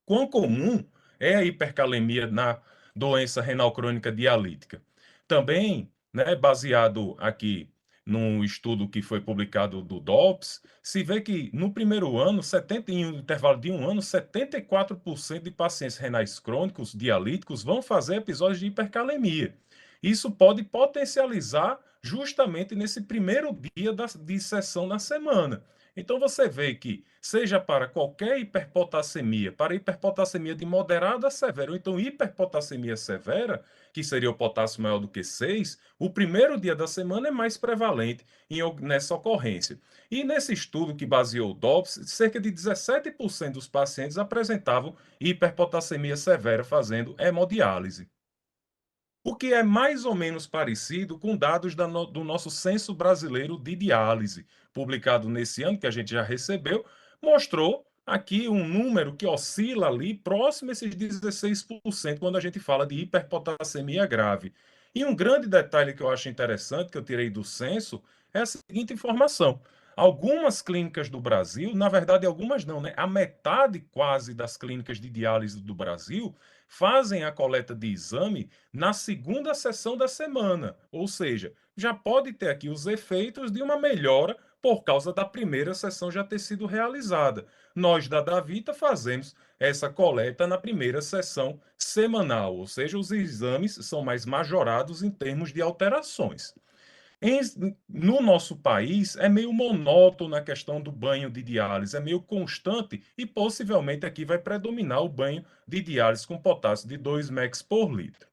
Quão comum é a hipercalemia na doença renal crônica dialítica? Também, né, baseado aqui num estudo que foi publicado do DOPS, se vê que no primeiro ano, em um intervalo de um ano, 74% de pacientes renais crônicos dialíticos vão fazer episódios de hipercalemia. Isso pode potencializar justamente nesse primeiro dia de sessão na semana. Então você vê que, seja para qualquer hiperpotassemia, para hiperpotassemia de moderada a severa, ou então hiperpotassemia severa, que seria o potássio maior do que 6, o primeiro dia da semana é mais prevalente nessa ocorrência. E nesse estudo que baseou o DOPS, cerca de 17% dos pacientes apresentavam hiperpotassemia severa fazendo hemodiálise. O que é mais ou menos parecido com dados do nosso Censo Brasileiro de Diálise, publicado nesse ano, que a gente já recebeu, mostrou aqui um número que oscila ali próximo a esses 16% quando a gente fala de hiperpotassemia grave. E um grande detalhe que eu acho interessante, que eu tirei do censo, é a seguinte informação. Algumas clínicas do Brasil, na verdade algumas não, né? A metade quase das clínicas de diálise do Brasil fazem a coleta de exame na segunda sessão da semana, ou seja, já pode ter aqui os efeitos de uma melhora por causa da primeira sessão já ter sido realizada. Nós da Davita fazemos essa coleta na primeira sessão semanal, ou seja, os exames são mais majorados em termos de alterações. No nosso país, é meio monótono a questão do banho de diálise, é meio constante e possivelmente aqui vai predominar o banho de diálise com potássio de 2 mEq por litro.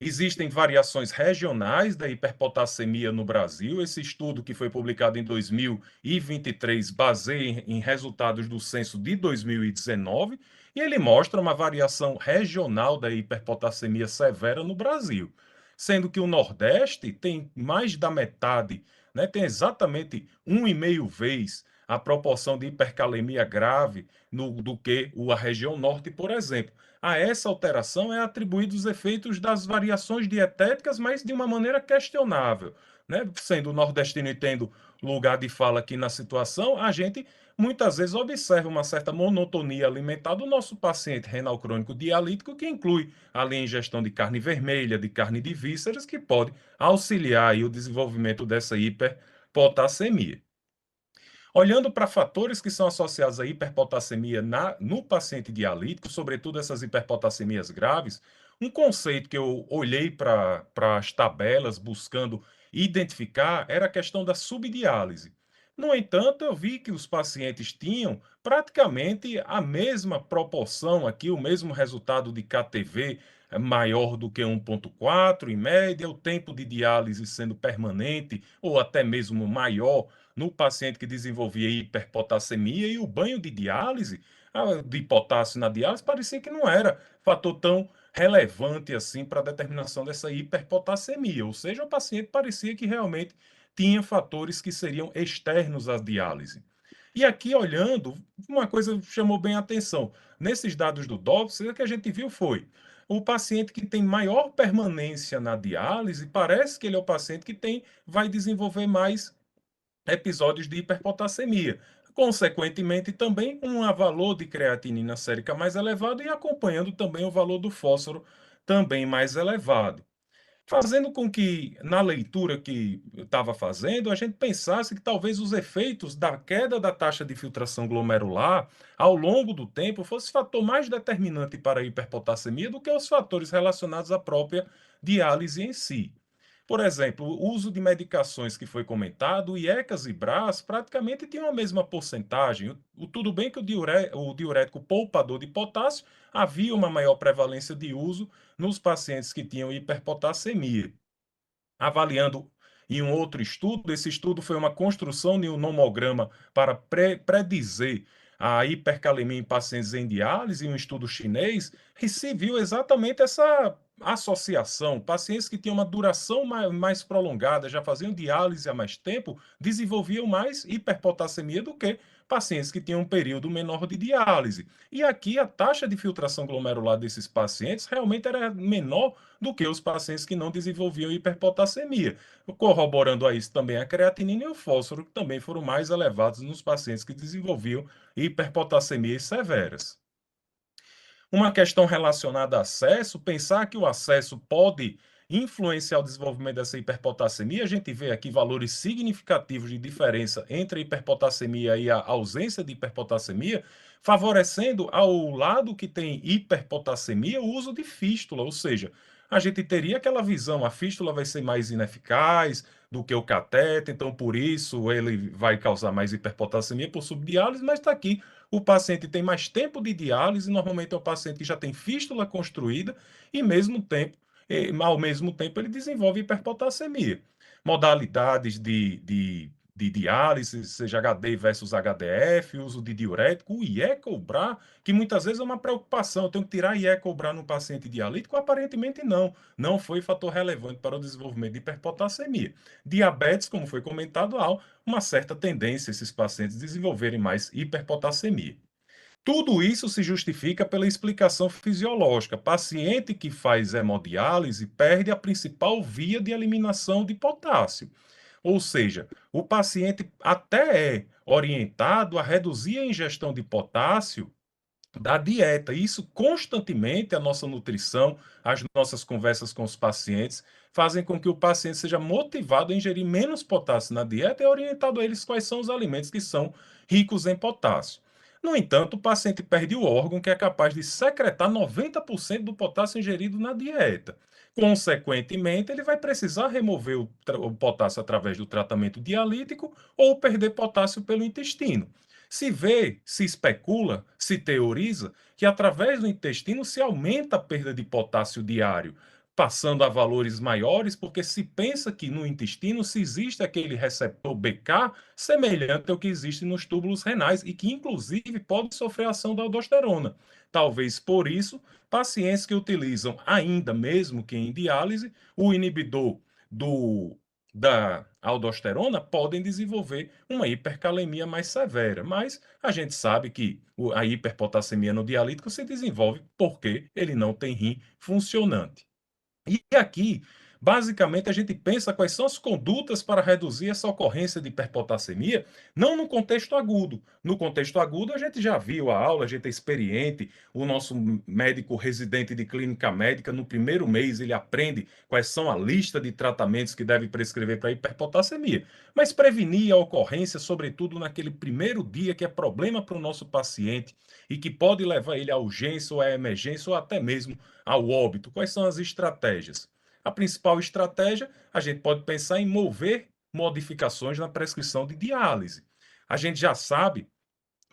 Existem variações regionais da hiperpotassemia no Brasil. Esse estudo, que foi publicado em 2023, baseia em resultados do censo de 2019 e ele mostra uma variação regional da hiperpotassemia severa no Brasil, sendo que o Nordeste tem mais da metade, né, tem exatamente 1,5 vezes a proporção de hipercalemia grave do que a região Norte, por exemplo. A essa alteração é atribuído os efeitos das variações dietéticas, mas de uma maneira questionável, né? Sendo o nordestino e tendo lugar de fala aqui na situação, a gente muitas vezes observa uma certa monotonia alimentar do nosso paciente renal crônico dialítico, que inclui ali a ingestão de carne vermelha, de carne de vísceras, que pode auxiliar aí o desenvolvimento dessa hiperpotassemia. Olhando para fatores que são associados à hiperpotassemia no paciente dialítico, sobretudo essas hiperpotassemias graves, um conceito que eu olhei para as tabelas buscando identificar era a questão da subdiálise. No entanto, eu vi que os pacientes tinham praticamente a mesma proporção aqui, o mesmo resultado de KTV maior do que 1,4 em média, o tempo de diálise sendo permanente ou até mesmo maior no paciente que desenvolvia hiperpotassemia, e o banho de diálise, de potássio na diálise, parecia que não era fator tão relevante assim para a determinação dessa hiperpotassemia, ou seja, o paciente parecia que realmente tinha fatores que seriam externos à diálise. E aqui, olhando, uma coisa chamou bem a atenção. Nesses dados do Doppler, o que a gente viu foi o paciente que tem maior permanência na diálise, parece que ele é o paciente que vai desenvolver mais episódios de hiperpotassemia. Consequentemente, também um valor de creatinina sérica mais elevado e acompanhando também o valor do fósforo também mais elevado. Fazendo com que, na leitura que eu estava fazendo, a gente pensasse que talvez os efeitos da queda da taxa de filtração glomerular ao longo do tempo fosse fator mais determinante para a hiperpotassemia do que os fatores relacionados à própria diálise em si. Por exemplo, o uso de medicações que foi comentado, IECAS e BRAS praticamente tinham a mesma porcentagem. Tudo bem que o diurético poupador de potássio havia uma maior prevalência de uso nos pacientes que tinham hiperpotassemia. Avaliando em um outro estudo, esse estudo foi uma construção de um nomograma para predizer a hipercalemia em pacientes em diálise, um estudo chinês, que se viu exatamente essa associação. Pacientes que tinham uma duração mais prolongada, já faziam diálise há mais tempo, desenvolviam mais hiperpotassemia do que pacientes que tinham um período menor de diálise. E aqui a taxa de filtração glomerular desses pacientes realmente era menor do que os pacientes que não desenvolviam hiperpotassemia. Corroborando a isso também a creatinina e o fósforo, que também foram mais elevados nos pacientes que desenvolviam hiperpotassemias severas. Uma questão relacionada a acesso, pensar que o acesso pode influenciar o desenvolvimento dessa hiperpotassemia, a gente vê aqui valores significativos de diferença entre a hiperpotassemia e a ausência de hiperpotassemia, favorecendo ao lado que tem hiperpotassemia o uso de fístula, ou seja, a gente teria aquela visão, a fístula vai ser mais ineficaz do que o cateter, então por isso ele vai causar mais hiperpotassemia por subdiálise, mas está aqui o paciente tem mais tempo de diálise, normalmente é o paciente que já tem fístula construída e ao mesmo tempo ele desenvolve hiperpotassemia. Modalidades de diálise, seja HD versus HDF, uso de diurético, o IECA, o BRA, que muitas vezes é uma preocupação. Eu tenho que tirar IECA ou BRA no paciente dialítico? Aparentemente não. Não foi fator relevante para o desenvolvimento de hiperpotassemia. Diabetes, como foi comentado, há uma certa tendência esses pacientes desenvolverem mais hiperpotassemia. Tudo isso se justifica pela explicação fisiológica. Paciente que faz hemodiálise perde a principal via de eliminação de potássio. Ou seja, o paciente até é orientado a reduzir a ingestão de potássio da dieta. Isso constantemente, a nossa nutrição, as nossas conversas com os pacientes, fazem com que o paciente seja motivado a ingerir menos potássio na dieta e orientado a eles quais são os alimentos que são ricos em potássio. No entanto, o paciente perde o órgão que é capaz de secretar 90% do potássio ingerido na dieta. Consequentemente, ele vai precisar remover o potássio através do tratamento dialítico ou perder potássio pelo intestino. Se vê, se especula, se teoriza que através do intestino se aumenta a perda de potássio diário, passando a valores maiores, porque se pensa que no intestino se existe aquele receptor BK semelhante ao que existe nos túbulos renais e que inclusive pode sofrer ação da aldosterona. Talvez por isso, pacientes que utilizam ainda mesmo que em diálise o inibidor do da aldosterona podem desenvolver uma hipercalemia mais severa, mas a gente sabe que a hiperpotassemia no dialítico se desenvolve porque ele não tem rim funcionante. E aqui, basicamente, a gente pensa quais são as condutas para reduzir essa ocorrência de hiperpotassemia, não no contexto agudo. No contexto agudo, a gente já viu a aula, a gente é experiente, o nosso médico residente de clínica médica, no primeiro mês, ele aprende quais são a lista de tratamentos que deve prescrever para hiperpotassemia. Mas prevenir a ocorrência, sobretudo naquele primeiro dia que é problema para o nosso paciente e que pode levar ele à urgência ou à emergência ou até mesmo ao óbito. Quais são as estratégias? A principal estratégia, a gente pode pensar em mover modificações na prescrição de diálise. A gente já sabe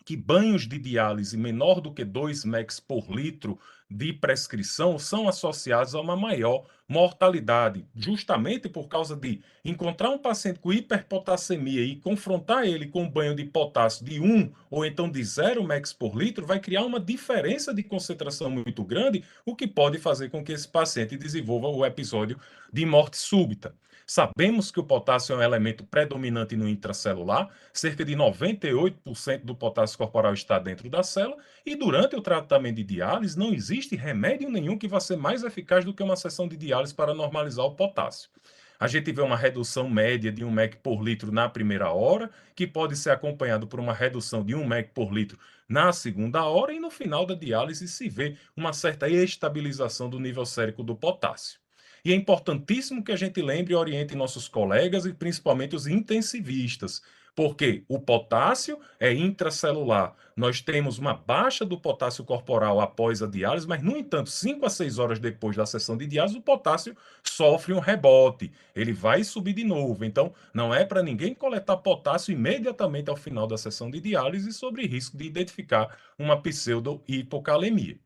que banhos de diálise menor do que 2 mEq por litro de prescrição são associados a uma maior mortalidade, justamente por causa de encontrar um paciente com hiperpotassemia e confrontar ele com um banho de potássio de 1 ou então de 0 mEq por litro, vai criar uma diferença de concentração muito grande, o que pode fazer com que esse paciente desenvolva o episódio de morte súbita. Sabemos que o potássio é um elemento predominante no intracelular, cerca de 98% do potássio corporal está dentro da célula, e durante o tratamento de diálise não existe remédio nenhum que vá ser mais eficaz do que uma sessão de diálise para normalizar o potássio. A gente vê uma redução média de 1 mEq por litro na primeira hora, que pode ser acompanhado por uma redução de 1 mEq por litro na segunda hora, e no final da diálise se vê uma certa estabilização do nível sérico do potássio. E é importantíssimo que a gente lembre e oriente nossos colegas e principalmente os intensivistas, porque o potássio é intracelular. Nós temos uma baixa do potássio corporal após a diálise, mas, no entanto, 5 a 6 horas depois da sessão de diálise, o potássio sofre um rebote. Ele vai subir de novo. Então, não é para ninguém coletar potássio imediatamente ao final da sessão de diálise, sobre risco de identificar uma pseudo-hipocalemia.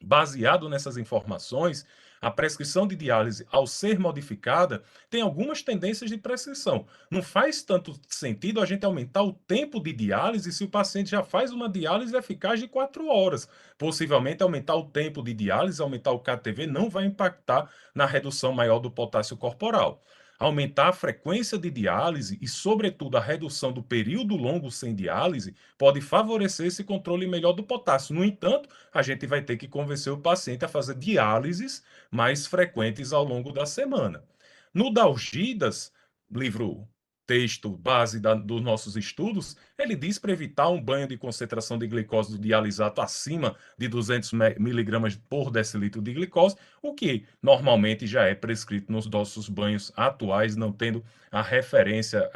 Baseado nessas informações, a prescrição de diálise, ao ser modificada, tem algumas tendências de prescrição. Não faz tanto sentido a gente aumentar o tempo de diálise se o paciente já faz uma diálise eficaz de 4 horas. Possivelmente, aumentar o tempo de diálise, aumentar o KTV, não vai impactar na redução maior do potássio corporal. Aumentar a frequência de diálise e, sobretudo, a redução do período longo sem diálise pode favorecer esse controle melhor do potássio. No entanto, a gente vai ter que convencer o paciente a fazer diálises mais frequentes ao longo da semana. No Dalgidas, livro texto base dos nossos estudos, ele diz para evitar um banho de concentração de glicose do dialisato acima de 200 miligramas por decilitro de glicose, o que normalmente já é prescrito nos nossos banhos atuais, não tendo a referência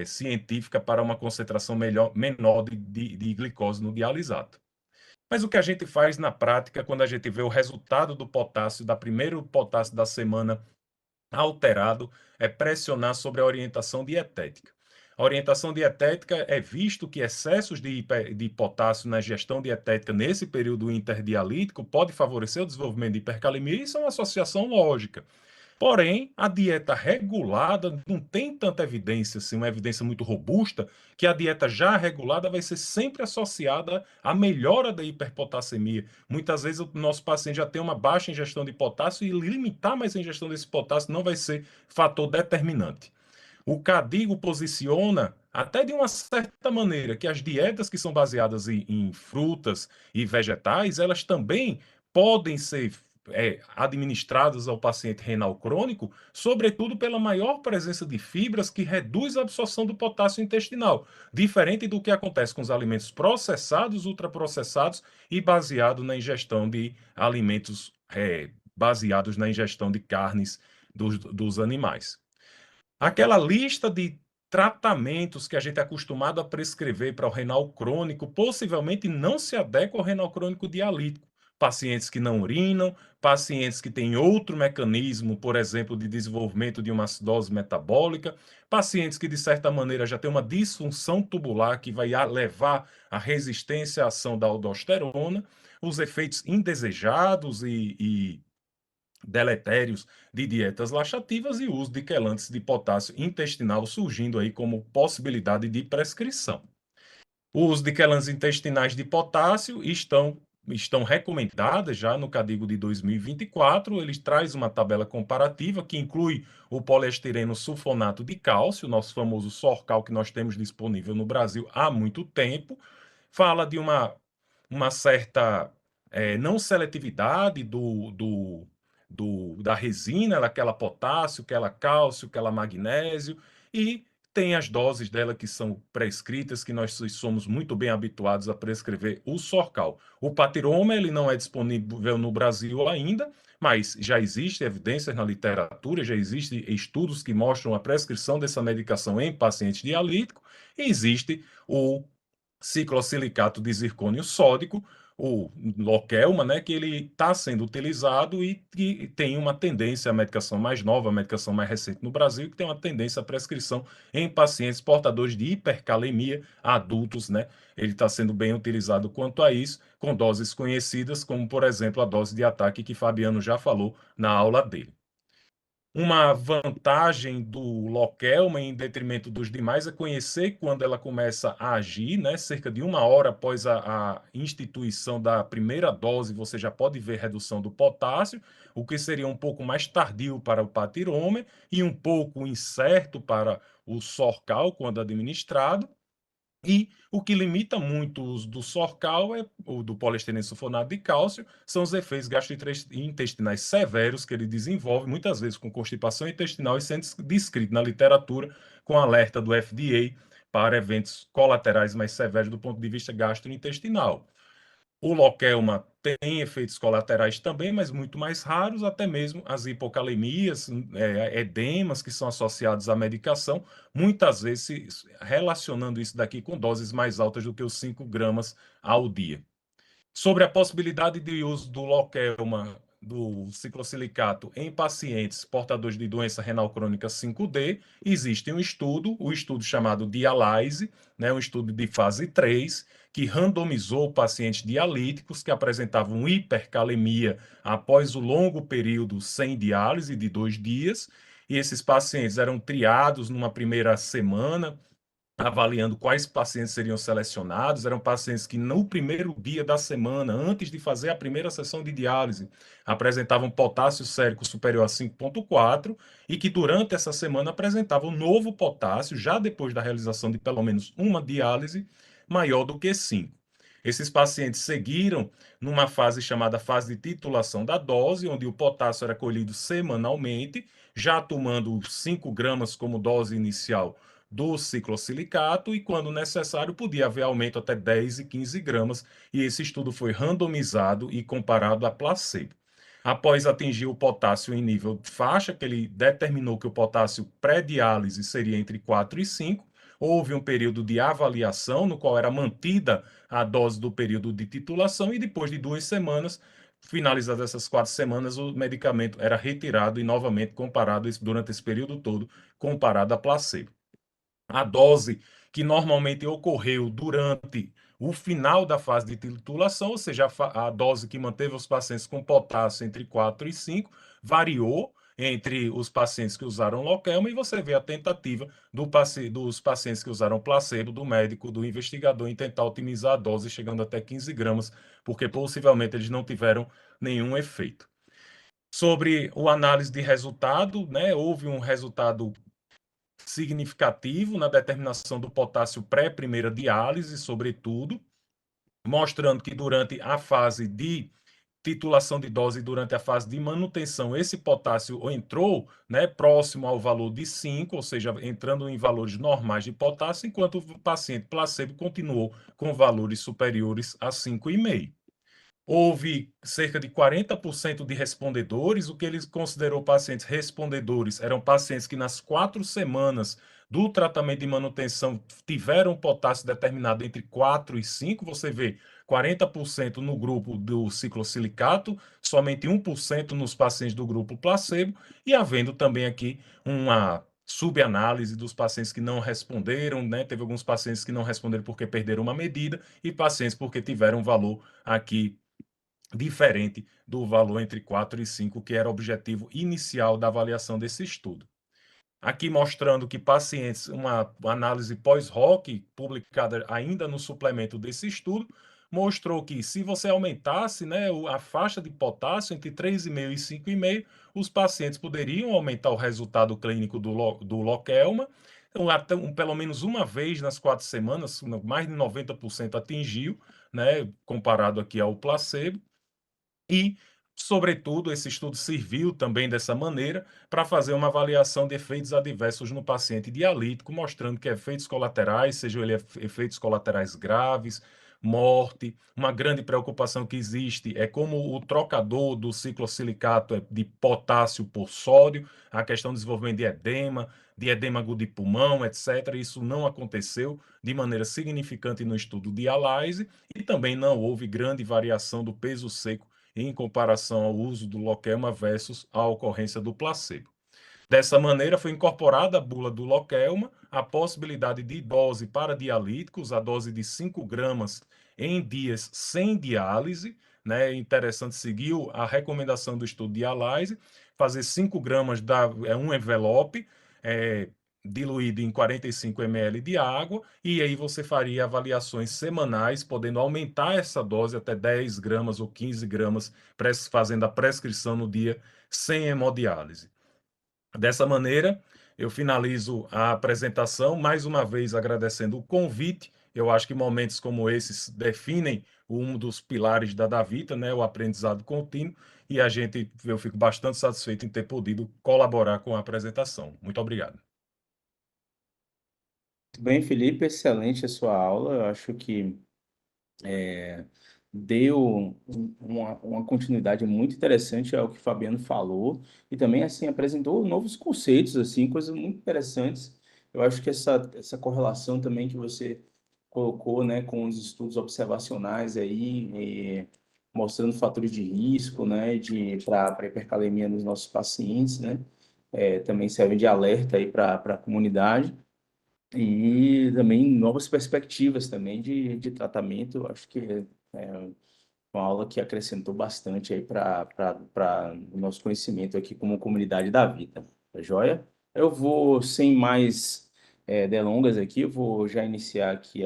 científica para uma concentração menor de glicose no dialisato. Mas o que a gente faz na prática, quando a gente vê o resultado do potássio, da primeiro potássio da semana alterado, é pressionar sobre a orientação dietética. A orientação dietética é visto que excessos de potássio na ingestão dietética nesse período interdialítico pode favorecer o desenvolvimento de hipercalemia, e isso é uma associação lógica. Porém, a dieta regulada não tem tanta evidência, assim, uma evidência muito robusta, que a dieta já regulada vai ser sempre associada à melhora da hiperpotassemia. Muitas vezes o nosso paciente já tem uma baixa ingestão de potássio, e limitar mais a ingestão desse potássio não vai ser fator determinante. O Cadigo posiciona, até de uma certa maneira, que as dietas que são baseadas em frutas e vegetais, elas também podem ser administradas ao paciente renal crônico, sobretudo pela maior presença de fibras, que reduz a absorção do potássio intestinal, diferente do que acontece com os alimentos processados, ultraprocessados e baseado na ingestão de alimentos baseados na ingestão de carnes dos animais. Aquela lista de tratamentos que a gente é acostumado a prescrever para o renal crônico possivelmente não se adequa ao renal crônico dialítico. Pacientes que não urinam, pacientes que têm outro mecanismo, por exemplo, de desenvolvimento de uma acidose metabólica, pacientes que, de certa maneira, já têm uma disfunção tubular que vai levar à resistência à ação da aldosterona, os efeitos indesejados e deletérios de dietas laxativas e o uso de quelantes de potássio intestinal surgindo aí como possibilidade de prescrição. O uso de quelantes intestinais de potássio estão recomendadas já no Cadigo de 2024. Ele traz uma tabela comparativa que inclui o poliestireno sulfonato de cálcio, nosso famoso Sorcal, que nós temos disponível no Brasil há muito tempo. Fala de uma certa não seletividade da resina, aquela potássio, aquela cálcio, aquela magnésio, e tem as doses dela que são prescritas, que nós somos muito bem habituados a prescrever o Sorcal. O Papiroma, ele não é disponível no Brasil ainda, mas já existe evidências na literatura, já existem estudos que mostram a prescrição dessa medicação em pacientes dialíticos, e existe o ciclosilicato de zircônio sódico, o Lokelma, né, que ele está sendo utilizado e que tem uma tendência, a medicação mais nova, a medicação mais recente no Brasil, que tem uma tendência à prescrição em pacientes portadores de hipercalemia, adultos, né? Ele está sendo bem utilizado quanto a isso, com doses conhecidas, como, por exemplo, a dose de ataque que Fabiano já falou na aula dele. Uma vantagem do Lokelma em detrimento dos demais é conhecer quando ela começa a agir, né? Cerca de 1 hora após a instituição da primeira dose, você já pode ver redução do potássio, o que seria um pouco mais tardio para o patirômetro e um pouco incerto para o Sorcal quando administrado. E o que limita muito o uso do Sorcal, o do poliestireno sulfonato de cálcio, são os efeitos gastrointestinais severos que ele desenvolve, muitas vezes com constipação intestinal e sendo descrito na literatura com alerta do FDA para eventos colaterais mais severos do ponto de vista gastrointestinal. O Lokelma tem efeitos colaterais também, mas muito mais raros, até mesmo as hipocalemias, edemas que são associados à medicação, muitas vezes relacionando isso daqui com doses mais altas do que os 5 gramas ao dia. Sobre a possibilidade de uso do Lokelma, do ciclosilicato, em pacientes portadores de doença renal crônica 5D, existe um estudo, o estudo chamado Dialyse, né, um estudo de fase 3, que randomizou pacientes dialíticos que apresentavam hipercalemia após o longo período sem diálise de 2 dias, e esses pacientes eram triados numa primeira semana, avaliando quais pacientes seriam selecionados. Eram pacientes que no primeiro dia da semana, antes de fazer a primeira sessão de diálise, apresentavam potássio sérico superior a 5,4 e que durante essa semana apresentavam novo potássio, já depois da realização de pelo menos uma diálise, maior do que 5. Esses pacientes seguiram numa fase chamada fase de titulação da dose, onde o potássio era colhido semanalmente, já tomando 5 gramas como dose inicial do ciclosilicato e, quando necessário, podia haver aumento até 10 e 15 gramas, e esse estudo foi randomizado e comparado a placebo. Após atingir o potássio em nível de faixa, que ele determinou que o potássio pré-diálise seria entre 4 e 5, houve um período de avaliação, no qual era mantida a dose do período de titulação, e depois de 2 semanas, finalizadas essas 4 semanas, o medicamento era retirado e novamente comparado durante esse período todo, comparado a placebo. A dose que normalmente ocorreu durante o final da fase de titulação, ou seja, a dose que manteve os pacientes com potássio entre 4 e 5, variou entre os pacientes que usaram Lokelma, e você vê a tentativa dos pacientes que usaram placebo, do médico, do investigador, em tentar otimizar a dose, chegando até 15 gramas, porque possivelmente eles não tiveram nenhum efeito. Sobre o análise de resultado, né, houve um resultado significativo na determinação do potássio pré-primeira diálise, sobretudo, mostrando que durante a fase de titulação de dose e durante a fase de manutenção, esse potássio entrou, né, próximo ao valor de 5, ou seja, entrando em valores normais de potássio, enquanto o paciente placebo continuou com valores superiores a 5,5. Houve cerca de 40% de respondedores. O que eles considerou pacientes respondedores eram pacientes que nas 4 semanas do tratamento de manutenção tiveram potássio determinado entre 4 e 5. Você vê 40% no grupo do ciclosilicato, somente 1% nos pacientes do grupo placebo, e havendo também aqui uma subanálise dos pacientes que não responderam, né? Teve alguns pacientes que não responderam porque perderam uma medida e pacientes porque tiveram um valor aqui diferente do valor entre 4 e 5, que era o objetivo inicial da avaliação desse estudo. Aqui mostrando que pacientes, uma análise pós-hoc, publicada ainda no suplemento desse estudo, mostrou que se você aumentasse, né, a faixa de potássio entre 3,5 e 5,5, os pacientes poderiam aumentar o resultado clínico do Lokelma, pelo menos uma vez nas 4 semanas, mais de 90% atingiu, né, comparado aqui ao placebo. E, sobretudo, esse estudo serviu também dessa maneira para fazer uma avaliação de efeitos adversos no paciente dialítico, mostrando que efeitos colaterais, sejam efeitos colaterais graves, morte. Uma grande preocupação que existe é como o trocador do ciclosilicato é de potássio por sódio, a questão do desenvolvimento de edema agudo de pulmão, etc. Isso não aconteceu de maneira significante no estudo de diálise e também não houve grande variação do peso seco em comparação ao uso do Lokelma versus a ocorrência do placebo. Dessa maneira, foi incorporada a bula do Lokelma, a possibilidade de dose para dialíticos, a dose de 5 gramas em dias sem diálise, né? É interessante seguir a recomendação do estudo de diálise, fazer 5 gramas um envelope, diluído em 45 ml de água, e aí você faria avaliações semanais, podendo aumentar essa dose até 10 gramas ou 15 gramas, fazendo a prescrição no dia sem hemodiálise. Dessa maneira, eu finalizo a apresentação, mais uma vez agradecendo o convite. Eu acho que momentos como esses definem um dos pilares da Davita, né, o aprendizado contínuo, e eu fico bastante satisfeito em ter podido colaborar com a apresentação. Muito obrigado. Muito bem, Felipe, excelente a sua aula. Eu acho que deu uma continuidade muito interessante ao que o Fabiano falou e também assim apresentou novos conceitos, assim, coisas muito interessantes. Eu acho que essa correlação também que você colocou, né, com os estudos observacionais aí, mostrando fatores de risco, né, para hipercalemia nos nossos pacientes, né, também serve de alerta aí para a comunidade. E também novas perspectivas também de tratamento. Eu acho que é uma aula que acrescentou bastante aí para o nosso conhecimento aqui como comunidade da vida. Tá joia? Eu vou, sem mais delongas aqui, eu vou já iniciar aqui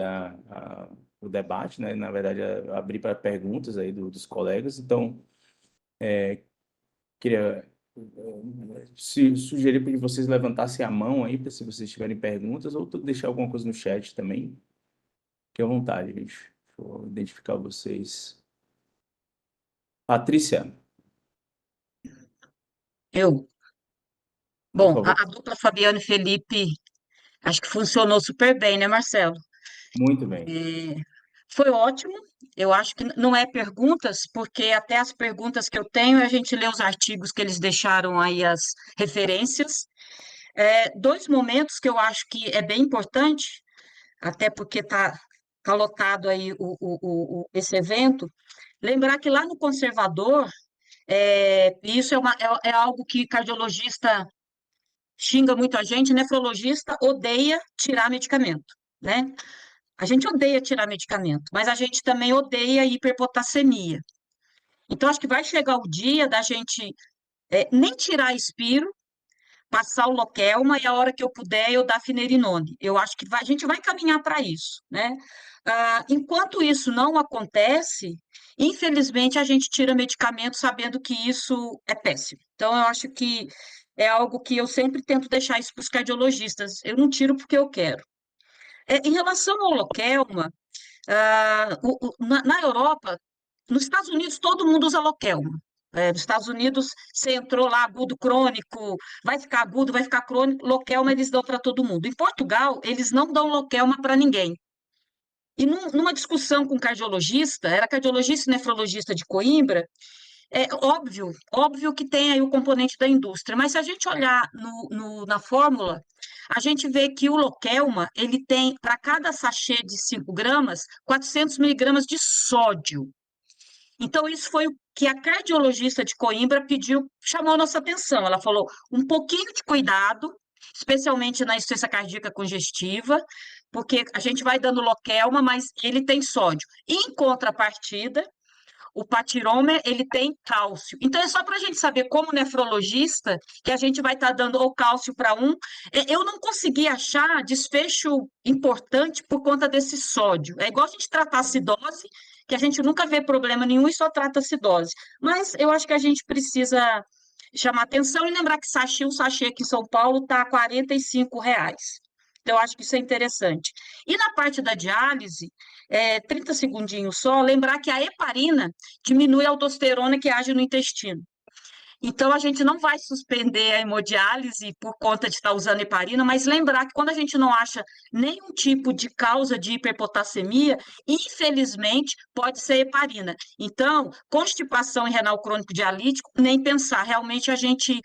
o debate, né? Na verdade, abrir para perguntas aí dos colegas. Então, queria sugerir para que vocês levantassem a mão aí, para se vocês tiverem perguntas, ou deixar alguma coisa no chat também. Fique à vontade, gente. Deixa eu identificar vocês. Patrícia, Eu. por Bom, favor. a dupla Fabiano e Felipe, acho que funcionou super bem, né, Marcelo? Muito bem. É, foi ótimo. Eu acho que não é perguntas, porque até as perguntas que eu tenho, a gente lê os artigos que eles deixaram aí, as referências. Dois momentos que eu acho que é bem importante, até porque tá lotado aí esse evento. Lembrar que lá no conservador, e isso é algo que cardiologista xinga muito a gente, nefrologista odeia tirar medicamento, né? A gente odeia tirar medicamento, mas a gente também odeia hiperpotassemia. Então, acho que vai chegar o dia da gente nem tirar Espiro, passar o Lokelma e a hora que eu puder eu dar Finerinone. Eu acho que a gente vai caminhar para isso, né? Enquanto isso não acontece, infelizmente a gente tira medicamento sabendo que isso é péssimo. Então, eu acho que é algo que eu sempre tento deixar isso para os cardiologistas. Eu não tiro porque eu quero. Em relação ao Lokelma, na Europa, nos Estados Unidos, todo mundo usa Lokelma. Nos Estados Unidos, você entrou lá, agudo, crônico, vai ficar agudo, vai ficar crônico, Lokelma eles dão para todo mundo. Em Portugal, eles não dão Lokelma para ninguém. E numa discussão com um cardiologista, era cardiologista e nefrologista de Coimbra, é óbvio que tem aí o componente da indústria, mas se a gente olhar na fórmula, a gente vê que o Lokelma, ele tem, para cada sachê de 5 gramas, 400 miligramas de sódio. Então, isso foi o que a cardiologista de Coimbra pediu, chamou a nossa atenção. Ela falou, um pouquinho de cuidado, especialmente na insuficiência cardíaca congestiva, porque a gente vai dando Lokelma, mas ele tem sódio. Em contrapartida, o patiromer, ele tem cálcio. Então, é só para a gente saber, como nefrologista, que a gente vai estar dando o cálcio para um. Eu não consegui achar desfecho importante por conta desse sódio. É igual a gente tratar acidose, que a gente nunca vê problema nenhum e só trata acidose. Mas eu acho que a gente precisa chamar atenção e lembrar que um sachê aqui em São Paulo está R$ 45. Então, eu acho que isso é interessante. E na parte da diálise, 30 segundinhos só, lembrar que a heparina diminui a aldosterona que age no intestino. Então, a gente não vai suspender a hemodiálise por conta de estar usando heparina, mas lembrar que quando a gente não acha nenhum tipo de causa de hiperpotassemia, infelizmente, pode ser heparina. Então, constipação e renal crônico dialítico, nem pensar, realmente a gente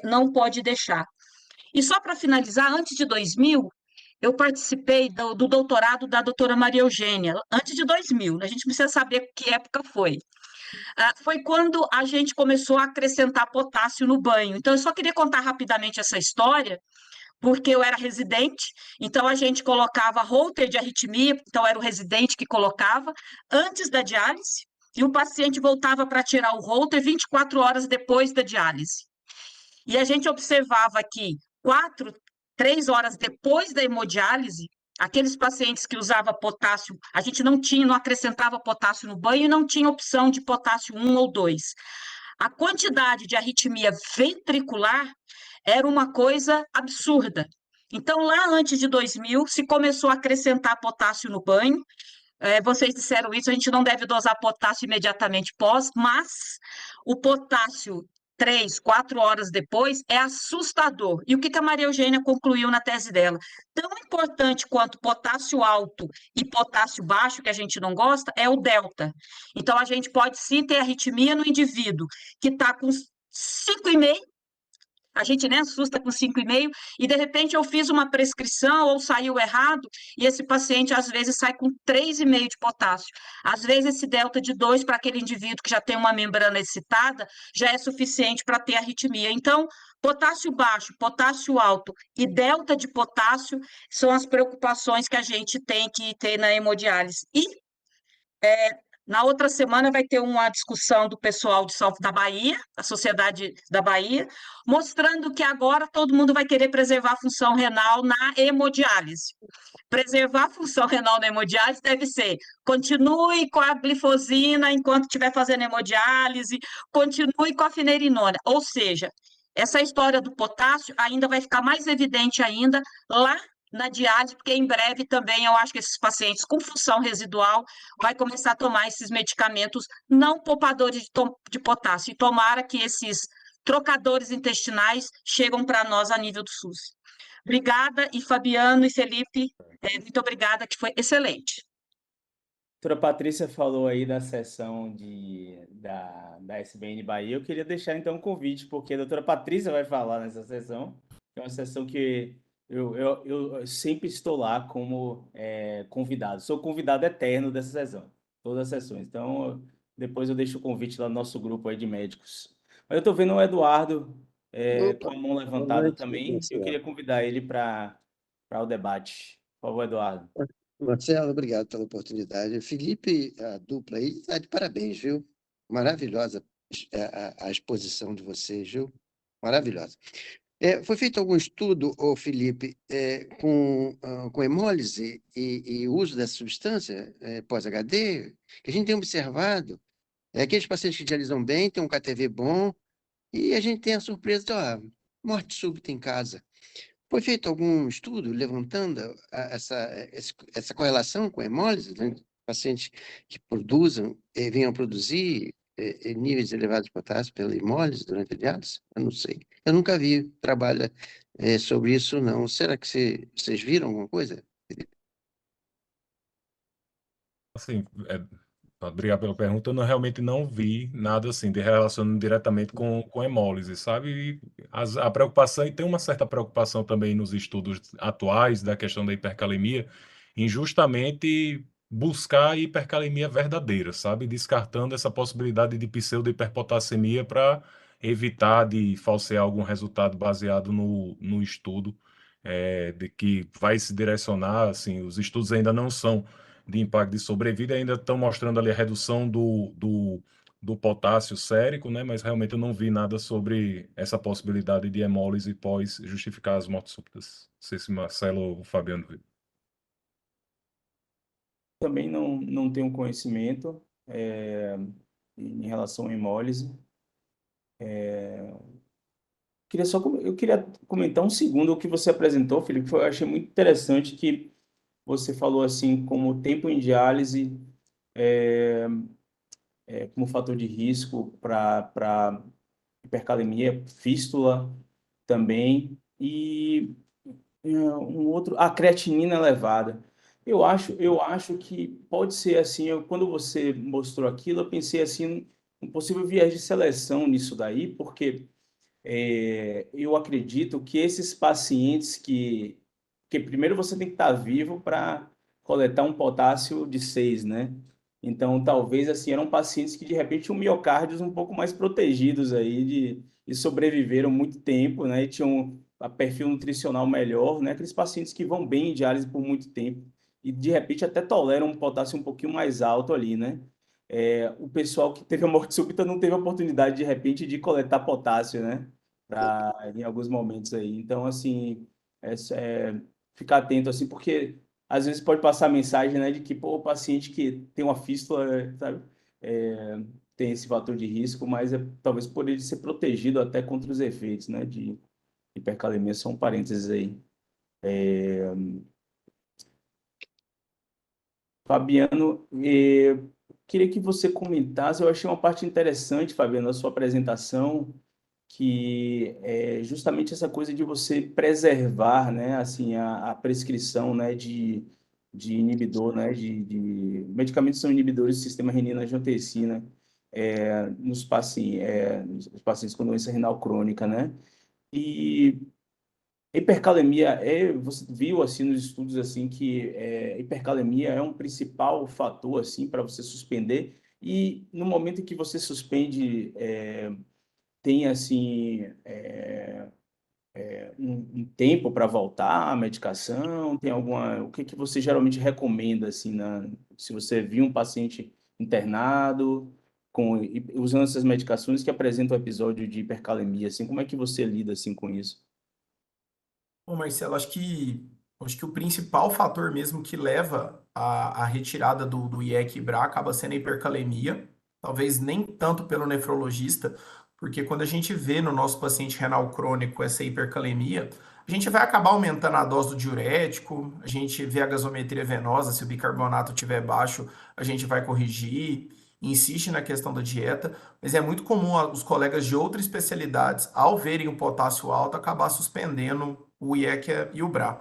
não pode deixar. E só para finalizar, antes de 2000, eu participei do doutorado da doutora Maria Eugênia, antes de 2000, né? A gente precisa saber que época foi. Foi quando a gente começou a acrescentar potássio no banho. Então, eu só queria contar rapidamente essa história, porque eu era residente, então a gente colocava holter de arritmia, então era o residente que colocava, antes da diálise, e o paciente voltava para tirar o holter 24 horas depois da diálise. E a gente observava que 3 horas depois da hemodiálise, aqueles pacientes que usavam potássio, a gente não acrescentava potássio no banho e não tinha opção de potássio 1 ou 2. A quantidade de arritmia ventricular era uma coisa absurda. Então, lá antes de 2000, se começou a acrescentar potássio no banho. Vocês disseram isso, a gente não deve dosar potássio imediatamente pós, mas o potássio 3, 4 horas depois é assustador. E o que a Maria Eugênia concluiu na tese dela? Tão importante quanto potássio alto e potássio baixo, que a gente não gosta, é o delta. Então, a gente pode sim ter arritmia no indivíduo que está com 5,5, a gente nem assusta com 5,5, e de repente eu fiz uma prescrição ou saiu errado, e esse paciente às vezes sai com 3,5 de potássio. Às vezes esse delta de 2 para aquele indivíduo que já tem uma membrana excitada já é suficiente para ter arritmia. Então, potássio baixo, potássio alto e delta de potássio são as preocupações que a gente tem que ter na hemodiálise. E na outra semana vai ter uma discussão do pessoal da Bahia, da Sociedade da Bahia, mostrando que agora todo mundo vai querer preservar a função renal na hemodiálise. Preservar a função renal na hemodiálise deve ser: continue com a glifosina enquanto estiver fazendo hemodiálise, continue com a finerinona. Ou seja, essa história do potássio ainda vai ficar mais evidente ainda lá na diálise, porque em breve também eu acho que esses pacientes com função residual vai começar a tomar esses medicamentos não poupadores de potássio. E tomara que esses trocadores intestinais chegam para nós a nível do SUS. Obrigada, e Fabiano e Felipe, muito obrigada, que foi excelente. A doutora Patrícia falou aí da sessão da SBN Bahia. Eu queria deixar então um convite, porque a doutora Patrícia vai falar nessa sessão. É uma sessão que eu sempre estou lá como convidado. Sou convidado eterno dessa sessão, todas as sessões. Então, depois eu deixo o convite lá no nosso grupo aí de médicos. Mas eu estou vendo o Eduardo com a mão levantada noite, também. Eu Marcelo. queria convidar ele para o debate. Por favor, Eduardo. Marcelo, obrigado pela oportunidade. Felipe, a dupla aí, está de parabéns, viu? Maravilhosa a exposição de vocês, viu? Maravilhosa. Foi feito algum estudo, Felipe, com hemólise e uso dessa substância pós-HD? Que a gente tem observado, aqueles pacientes que dialisam bem, têm um KTV bom, e a gente tem a surpresa de morte súbita em casa. Foi feito algum estudo levantando essa correlação com a hemólise, né? Pacientes que venham a produzir níveis elevados de potássio pela hemólise durante a diálise? Eu não sei. Eu nunca vi trabalho sobre isso, não. Será que vocês viram alguma coisa? Assim, obrigado pela pergunta. Eu realmente não vi nada assim de relacionando diretamente com hemólise, sabe? E a preocupação, e tem uma certa preocupação também nos estudos atuais da questão da hipercalemia, em justamente buscar a hipercalemia verdadeira, sabe? Descartando essa possibilidade de pseudo-hiperpotassemia para evitar de falsear algum resultado baseado no estudo, de que vai se direcionar, assim, os estudos ainda não são de impacto de sobrevida, ainda estão mostrando ali a redução do potássio sérico, né? Mas realmente eu não vi nada sobre essa possibilidade de hemólise pós justificar as mortes súbitas. Não sei se Marcelo ou o Fabiano viu. Também não tenho conhecimento em relação à hemólise. Eu queria comentar um segundo o que você apresentou, Felipe. Eu achei muito interessante que você falou assim, como o tempo em diálise como fator de risco para hipercalemia, fístula também, e um outro, a creatinina elevada. Eu acho que pode ser assim, quando você mostrou aquilo, eu pensei assim, um possível viés de seleção nisso daí, porque eu acredito que esses pacientes que primeiro você tem que estar vivo para coletar um potássio de 6, né? Então, talvez, assim, eram pacientes que, de repente, tinham miocárdios um pouco mais protegidos aí e sobreviveram muito tempo, né? E tinham a perfil nutricional melhor, né? Aqueles pacientes que vão bem em diálise por muito tempo e, de repente, até toleram um potássio um pouquinho mais alto ali, né? O pessoal que teve a morte súbita não teve a oportunidade, de repente, de coletar potássio, né? Em alguns momentos aí. Então, assim, ficar atento, assim, porque às vezes pode passar a mensagem, né, de que, pô, o paciente que tem uma fístula, sabe, é, tem esse fator de risco, mas talvez por ele ser protegido até contra os efeitos, né, de hipercalemia, são parênteses aí. Fabiano, queria que você comentasse, eu achei uma parte interessante, Fabiano, da sua apresentação, que é justamente essa coisa de você preservar, né, assim, a prescrição, né, de inibidor, né, de medicamentos que são inibidores do sistema renina-angiotensina nos pacientes com doença renal crônica, né? E hipercalemia você viu assim nos estudos assim que hipercalemia é um principal fator assim para você suspender e no momento em que você suspende tem assim um tempo para voltar à medicação? Tem alguma? O que que você geralmente recomenda assim se você viu um paciente internado usando essas medicações que apresentam um episódio de hipercalemia, assim, como é que você lida assim com isso? Bom, Marcelo, acho que o principal fator mesmo que leva à retirada do IEC-BRA acaba sendo a hipercalemia, talvez nem tanto pelo nefrologista, porque quando a gente vê no nosso paciente renal crônico essa hipercalemia, a gente vai acabar aumentando a dose do diurético, a gente vê a gasometria venosa, se o bicarbonato estiver baixo, a gente vai corrigir, insiste na questão da dieta, mas é muito comum os colegas de outras especialidades, ao verem o potássio alto, acabar suspendendo o IEC e o BRA.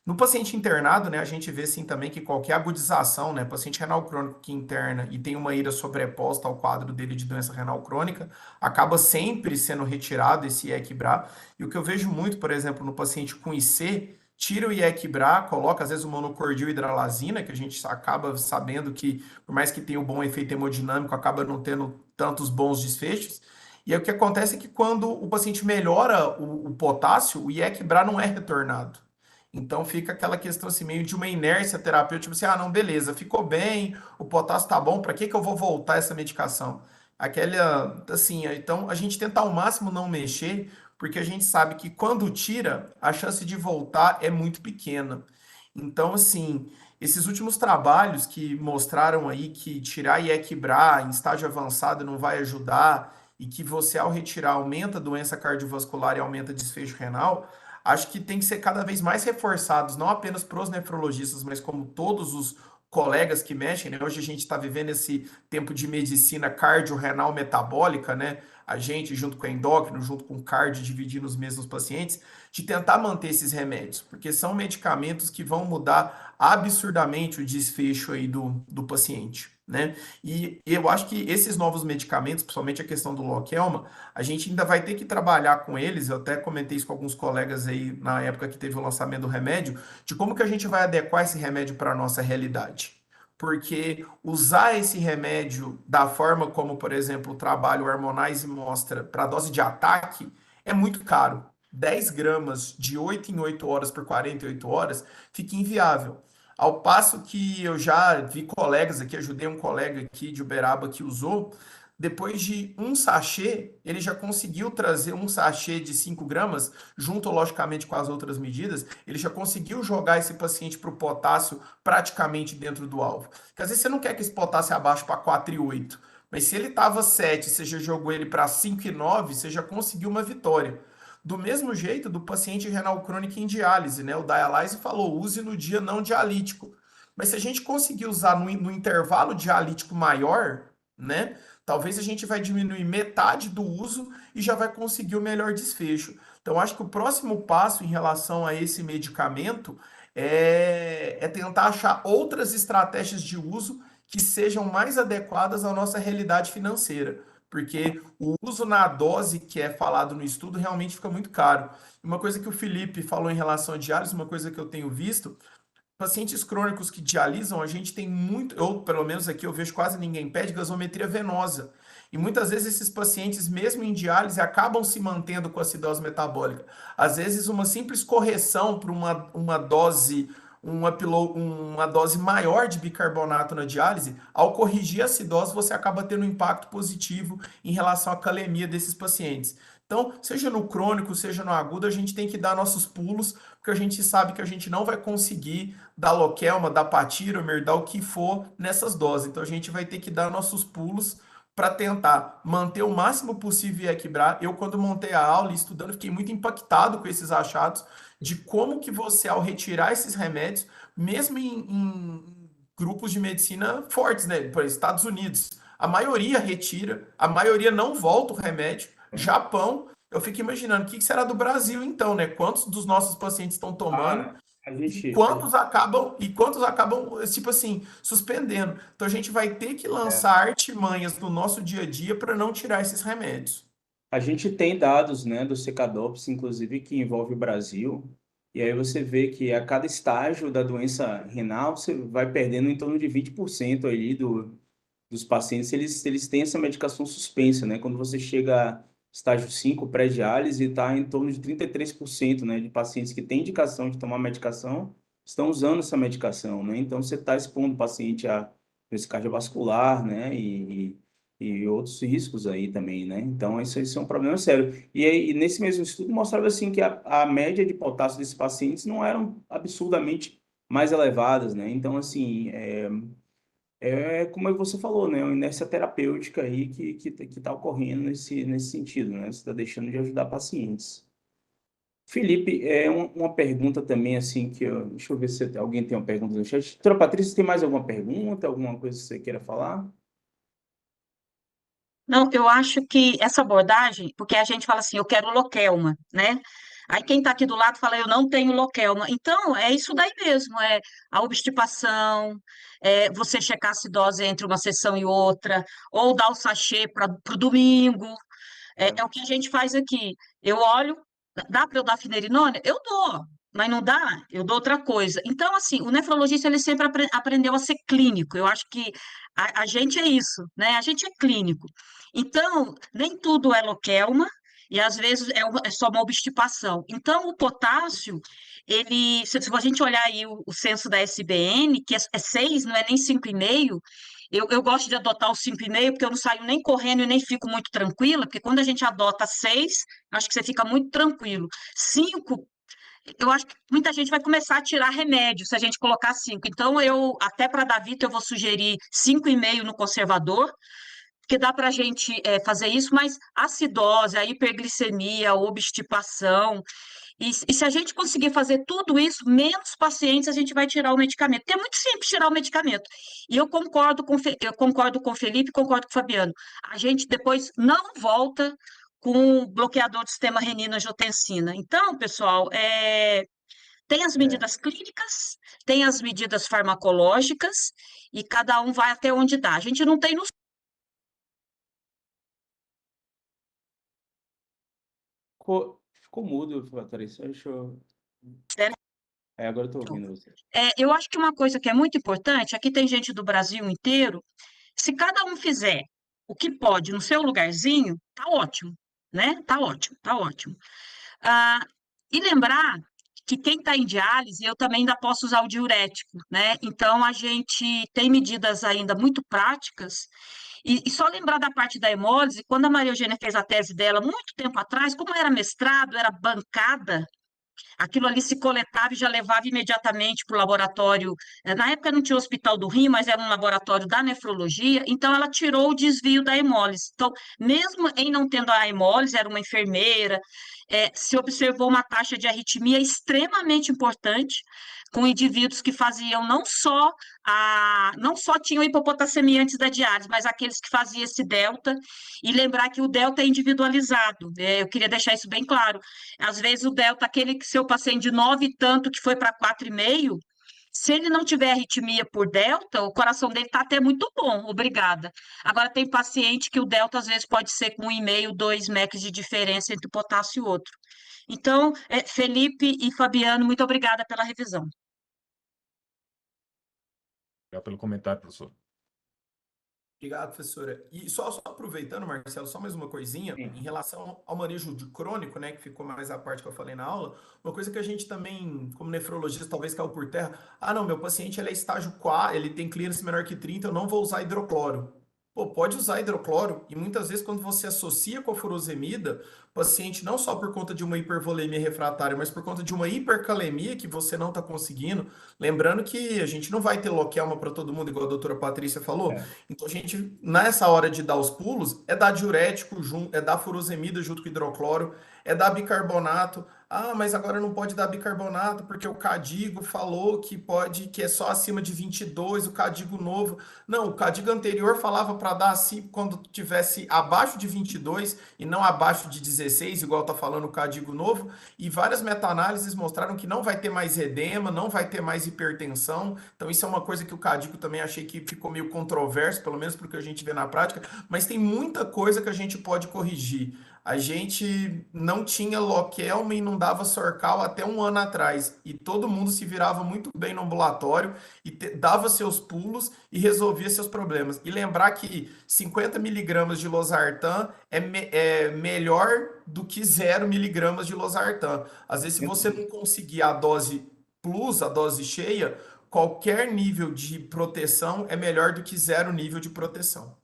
No paciente internado, né, a gente vê sim também que qualquer agudização, né, paciente renal crônico que interna e tem uma ira sobreposta ao quadro dele de doença renal crônica, acaba sempre sendo retirado esse IEC-BRA. E o que eu vejo muito, por exemplo, no paciente com IC, tira o IEC-BRA, coloca às vezes o monocordil hidralazina, que a gente acaba sabendo que, por mais que tenha um bom efeito hemodinâmico, acaba não tendo tantos bons desfechos. E aí, o que acontece é que quando o paciente melhora o potássio, o IEC-BRA não é retornado. Então fica aquela questão assim, meio de uma inércia terapêutica, tipo assim, ah, não, beleza, ficou bem, o potássio tá bom, para que que eu vou voltar essa medicação? Aquela, assim, então a gente tenta ao máximo não mexer, porque a gente sabe que quando tira, a chance de voltar é muito pequena. Então, assim, esses últimos trabalhos que mostraram aí que tirar IEC-BRA em estágio avançado não vai ajudar e que você, ao retirar, aumenta a doença cardiovascular e aumenta desfecho renal, acho que tem que ser cada vez mais reforçados, não apenas para os nefrologistas, mas como todos os colegas que mexem, né? Hoje a gente está vivendo esse tempo de medicina cardiorrenal metabólica, né? A gente, junto com a endócrino, junto com o cardio, dividindo os mesmos pacientes, de tentar manter esses remédios, porque são medicamentos que vão mudar absurdamente o desfecho aí do paciente, né? E eu acho que esses novos medicamentos, principalmente a questão do Lokelma, a gente ainda vai ter que trabalhar com eles, eu até comentei isso com alguns colegas aí na época que teve o lançamento do remédio, de como que a gente vai adequar esse remédio para a nossa realidade. Porque usar esse remédio da forma como, por exemplo, o trabalho Harmonize mostra para dose de ataque é muito caro. 10 gramas de 8 em 8 horas por 48 horas fica inviável. Ao passo que eu já vi colegas aqui, ajudei um colega aqui de Uberaba que usou, depois de um sachê, ele já conseguiu trazer um sachê de 5 gramas, junto logicamente com as outras medidas, ele já conseguiu jogar esse paciente para o potássio praticamente dentro do alvo. Porque às vezes você não quer que esse potássio abaixo para 4,8, mas se ele estava 7, você já jogou ele para 5,9, você já conseguiu uma vitória. Do mesmo jeito do paciente renal crônico em diálise, né? O Dialyze falou, use no dia não dialítico. Mas se a gente conseguir usar no intervalo dialítico maior, né? Talvez a gente vai diminuir metade do uso e já vai conseguir o melhor desfecho. Então, acho que o próximo passo em relação a esse medicamento é tentar achar outras estratégias de uso que sejam mais adequadas à nossa realidade financeira, porque o uso na dose que é falado no estudo realmente fica muito caro. Uma coisa que o Felipe falou em relação à diálise, uma coisa que eu tenho visto, pacientes crônicos que dialisam, a gente tem muito, ou pelo menos aqui eu vejo quase ninguém pede gasometria venosa. E muitas vezes esses pacientes, mesmo em diálise, acabam se mantendo com acidose metabólica. Às vezes, uma simples correção para uma dose, uma dose maior de bicarbonato na diálise, ao corrigir a acidose, você acaba tendo um impacto positivo em relação à calemia desses pacientes. Então, seja no crônico, seja no agudo, a gente tem que dar nossos pulos, porque a gente sabe que a gente não vai conseguir dar Lokelma, dar Patiromer, dar o que for nessas doses. Então, a gente vai ter que dar nossos pulos para tentar manter o máximo possível e equilibrar. Eu, quando montei a aula e estudando, fiquei muito impactado com esses achados de como que você, ao retirar esses remédios, mesmo em grupos de medicina fortes, né? Por Estados Unidos, a maioria retira, a maioria não volta o remédio. Japão, eu fico imaginando o que será do Brasil então, né? Quantos dos nossos pacientes estão tomando Ah, e quantos acabam, tipo assim, suspendendo. Então a gente vai ter que é, lançar artimanhas no nosso dia a dia para não tirar esses remédios. a gente tem dados, né, do Secadops, inclusive, que envolve o Brasil, e aí você vê que a cada estágio da doença renal, você vai perdendo em torno de 20% aí dos pacientes, eles têm essa medicação suspensa, né? Quando você chega a estágio 5 pré-diálise, está em torno de 33%, né, de pacientes que têm indicação de tomar medicação, estão usando essa medicação, né? Então, você está expondo o paciente a doença cardiovascular, né, e outros riscos aí também, né? Então, isso é um problema sério. E aí, nesse mesmo estudo, mostrava, assim, que a média de potássio desses pacientes não eram absurdamente mais elevadas, né? Então, assim, é como você falou, né? Uma inércia terapêutica aí que tá ocorrendo nesse sentido, né? Você está deixando de ajudar pacientes. Felipe, uma pergunta também, assim, deixa eu ver se alguém tem uma pergunta no chat. Doutora Patrícia, tem mais alguma pergunta, alguma coisa que você queira falar? Não, eu acho que essa abordagem, porque a gente fala assim, eu quero loquelma, né? Aí quem está aqui do lado fala, eu não tenho loquelma. Então, é isso daí mesmo, é a obstipação, é você checar a acidose entre uma sessão e outra, ou dar o sachê para o domingo, é o que a gente faz aqui. Eu olho, dá para eu dar finerinona? Eu dou, mas não dá, eu dou outra coisa. Então, assim, o nefrologista, ele sempre aprendeu a ser clínico. Eu acho que a gente é isso, né? A gente é clínico. Então, nem tudo é loquelma, e às vezes é só uma obstipação. Então, o potássio, se a gente olhar aí o censo da SBN, que é 6, não é nem 5,5, eu gosto de adotar o 5,5, porque eu não saio nem correndo e nem fico muito tranquila, porque quando a gente adota 6, acho que você fica muito tranquilo. 5, eu acho que muita gente vai começar a tirar remédio se a gente colocar 5. Então, até para Davi, eu vou sugerir 5,5 no conservador, porque dá para a gente fazer isso, mas a acidose, a hiperglicemia, a obstipação, e se a gente conseguir fazer tudo isso, menos pacientes a gente vai tirar o medicamento. Porque é muito simples tirar o medicamento. E eu concordo com o Felipe, concordo com o Fabiano. A gente depois não volta com bloqueador do sistema renina-angiotensina. Então, pessoal, tem as É, medidas clínicas, tem as medidas farmacológicas, e cada um vai até onde dá. A gente não tem no ficou mudo, Patrícia. Agora eu estou ouvindo você. Eu acho que uma coisa que é muito importante, aqui tem gente do Brasil inteiro, se cada um fizer o que pode no seu lugarzinho, tá ótimo, né? Tá ótimo, tá ótimo. Ah, e lembrar que quem está em diálise, eu também ainda posso usar o diurético, né? Então, a gente tem medidas ainda muito práticas, e só lembrar da parte da hemólise, quando a Maria Eugênia fez a tese dela, muito tempo atrás, como era mestrado, era bancada, aquilo ali se coletava e já levava imediatamente para o laboratório. Na época não tinha o Hospital do Rim, mas era um laboratório da nefrologia, então ela tirou o desvio da hemólise. Então, mesmo em não tendo a hemólise, era uma enfermeira, se observou uma taxa de arritmia extremamente importante, com indivíduos que faziam não só tinham hipopotassemia antes da diálise, mas aqueles que faziam esse delta, e lembrar que o delta é individualizado. Eu queria deixar isso bem claro. Às vezes o delta, aquele que seu paciente de 9 e tanto que foi para 4,5, se ele não tiver arritmia por delta, o coração dele está até muito bom, obrigada. Agora, tem paciente que o delta às vezes pode ser com 1,5, 2 mEq de diferença entre o potássio e outro. Então, Felipe e Fabiano, muito obrigada pela revisão. Obrigado pelo comentário, professor. Obrigado, professora. E só aproveitando, Marcelo, só mais uma coisinha, Sim. em relação ao manejo de crônico, né, que ficou mais a parte que eu falei na aula, uma coisa que a gente também, como nefrologista, talvez caiu por terra, não, meu paciente ele é estágio 4, ele tem clearance menor que 30, eu não vou usar hidrocloro. Pô, pode usar hidrocloro, e muitas vezes quando você associa com a furosemida, o paciente não só por conta de uma hipervolemia refratária, mas por conta de uma hipercalemia que você não está conseguindo, lembrando que a gente não vai ter loquelma para todo mundo, igual a doutora Patrícia falou, É. então a gente, nessa hora de dar os pulos, é dar diurético, é dar furosemida junto com hidrocloro, é dar bicarbonato. Mas agora não pode dar bicarbonato porque o Cadigo falou que pode, que é só acima de 22, o Cadigo novo. Não, o Cadigo anterior falava para dar assim quando tivesse abaixo de 22 e não abaixo de 16, igual tá falando o Cadigo novo. E várias meta-análises mostraram que não vai ter mais edema, não vai ter mais hipertensão. Então isso é uma coisa que o Cadigo também achei que ficou meio controverso, pelo menos porque a gente vê na prática, mas tem muita coisa que a gente pode corrigir. A gente não tinha Lokelma e não dava Sorcal até um ano atrás. E todo mundo se virava muito bem no ambulatório e dava seus pulos e resolvia seus problemas. E lembrar que 50 miligramas de losartan é melhor do que 0 miligramas de losartan. Às vezes, se você não conseguir a dose plus, a dose cheia, qualquer nível de proteção é melhor do que 0 nível de proteção.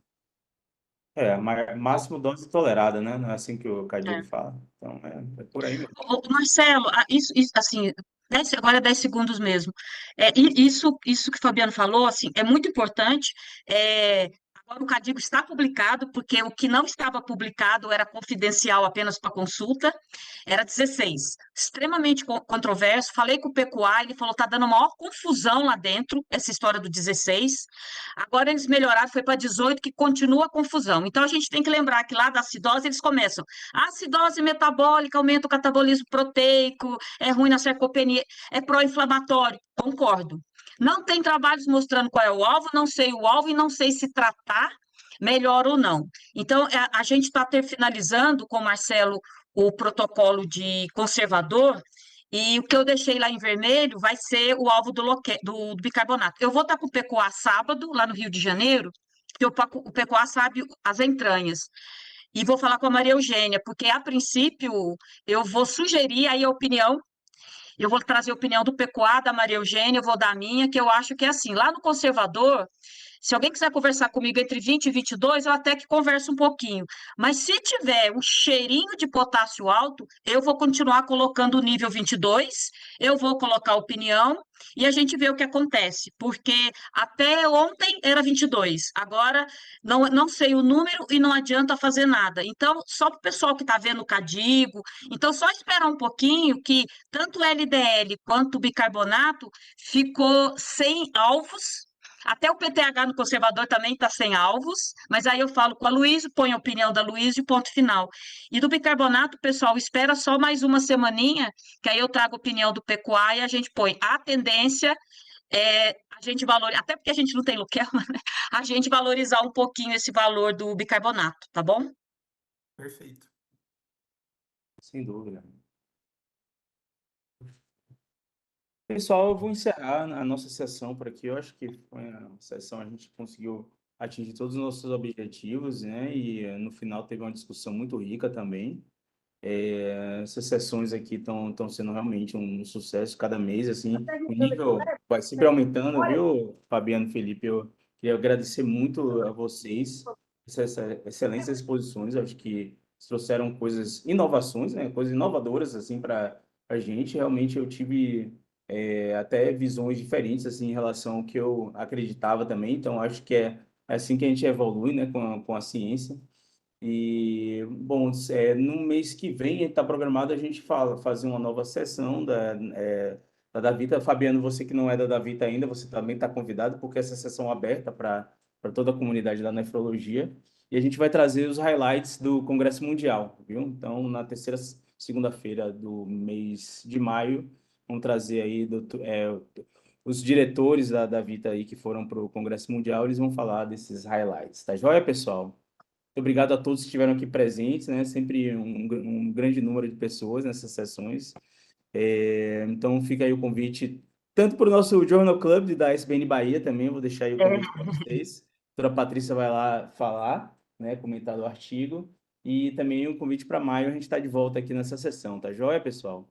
Máximo dose tolerada, né? Não é assim que o Cadigo É. fala. Então, é por aí mesmo. Marcelo, isso, assim, agora é 10 segundos mesmo. Isso que o Fabiano falou, assim, é muito importante. Agora o Cadigo está publicado, porque o que não estava publicado era confidencial apenas para consulta, era 16. Extremamente controverso. Falei com o PQA, ele falou que está dando maior confusão lá dentro, essa história do 16. Agora eles melhoraram, foi para 18, que continua a confusão. Então a gente tem que lembrar que lá da acidose eles começam. A acidose metabólica aumenta o catabolismo proteico, é ruim na sarcopenia, é pró-inflamatório. Concordo. Não tem trabalhos mostrando qual é o alvo, não sei o alvo e não sei se tratar melhor ou não. Então, a gente está finalizando com o Marcelo o protocolo de conservador, e o que eu deixei lá em vermelho vai ser o alvo do bicarbonato. Eu vou estar com o PQA sábado, lá no Rio de Janeiro, porque o PQA sabe as entranhas. E vou falar com a Maria Eugênia, porque a princípio eu vou sugerir aí a opinião. Eu vou trazer a opinião do PQA, da Maria Eugênia, eu vou dar a minha, que eu acho que é assim, lá no conservador, se alguém quiser conversar comigo entre 20 e 22, eu até que converso um pouquinho. Mas se tiver um cheirinho de potássio alto, eu vou continuar colocando o nível 22, eu vou colocar a opinião e a gente vê o que acontece. Porque até ontem era 22, agora não sei o número e não adianta fazer nada. Então, só para o pessoal que está vendo o Cadigo, então só esperar um pouquinho que tanto o LDL quanto o bicarbonato ficou sem alvos. Até o PTH no conservador também está sem alvos, mas aí eu falo com a Luísa, põe a opinião da Luísa e ponto final. E do bicarbonato, pessoal, espera só mais uma semaninha, que aí eu trago a opinião do PQA e a gente põe a tendência, a gente valoriza, até porque a gente não tem Luquelma, né? A gente valorizar um pouquinho esse valor do bicarbonato, tá bom? Perfeito. Sem dúvida. Pessoal, eu vou encerrar a nossa sessão por aqui. Eu acho que foi uma sessão, a gente conseguiu atingir todos os nossos objetivos, né? E no final teve uma discussão muito rica também. Essas sessões aqui estão sendo realmente um sucesso cada mês, assim, o nível vai sempre aumentando, viu, Fabiano e Felipe? Eu queria agradecer muito a vocês, essas excelentes exposições, eu acho que trouxeram inovações, né, coisas inovadoras, assim, para a gente. Realmente eu tive até visões diferentes, assim, em relação ao que eu acreditava também, então acho que é assim que a gente evolui, né, com a ciência. E, bom, no mês que vem está programado a gente fazer uma nova sessão da Davita. Fabiano, você que não é da Davita ainda, você também está convidado, porque essa sessão é aberta para toda a comunidade da nefrologia. E a gente vai trazer os highlights do Congresso Mundial, viu? Então, na terceira segunda-feira do mês de maio, vamos trazer aí os diretores da Vita aí que foram para o Congresso Mundial, eles vão falar desses highlights. Tá joia, pessoal? Muito obrigado a todos que estiveram aqui presentes, né? Sempre um grande número de pessoas nessas sessões. Então, fica aí o convite, tanto para o nosso Journal Club da SBN Bahia também, eu vou deixar aí o convite para vocês. A doutora Patrícia vai lá falar, né? Comentar o artigo. E também o convite para maio, a gente está de volta aqui nessa sessão, tá joia, pessoal?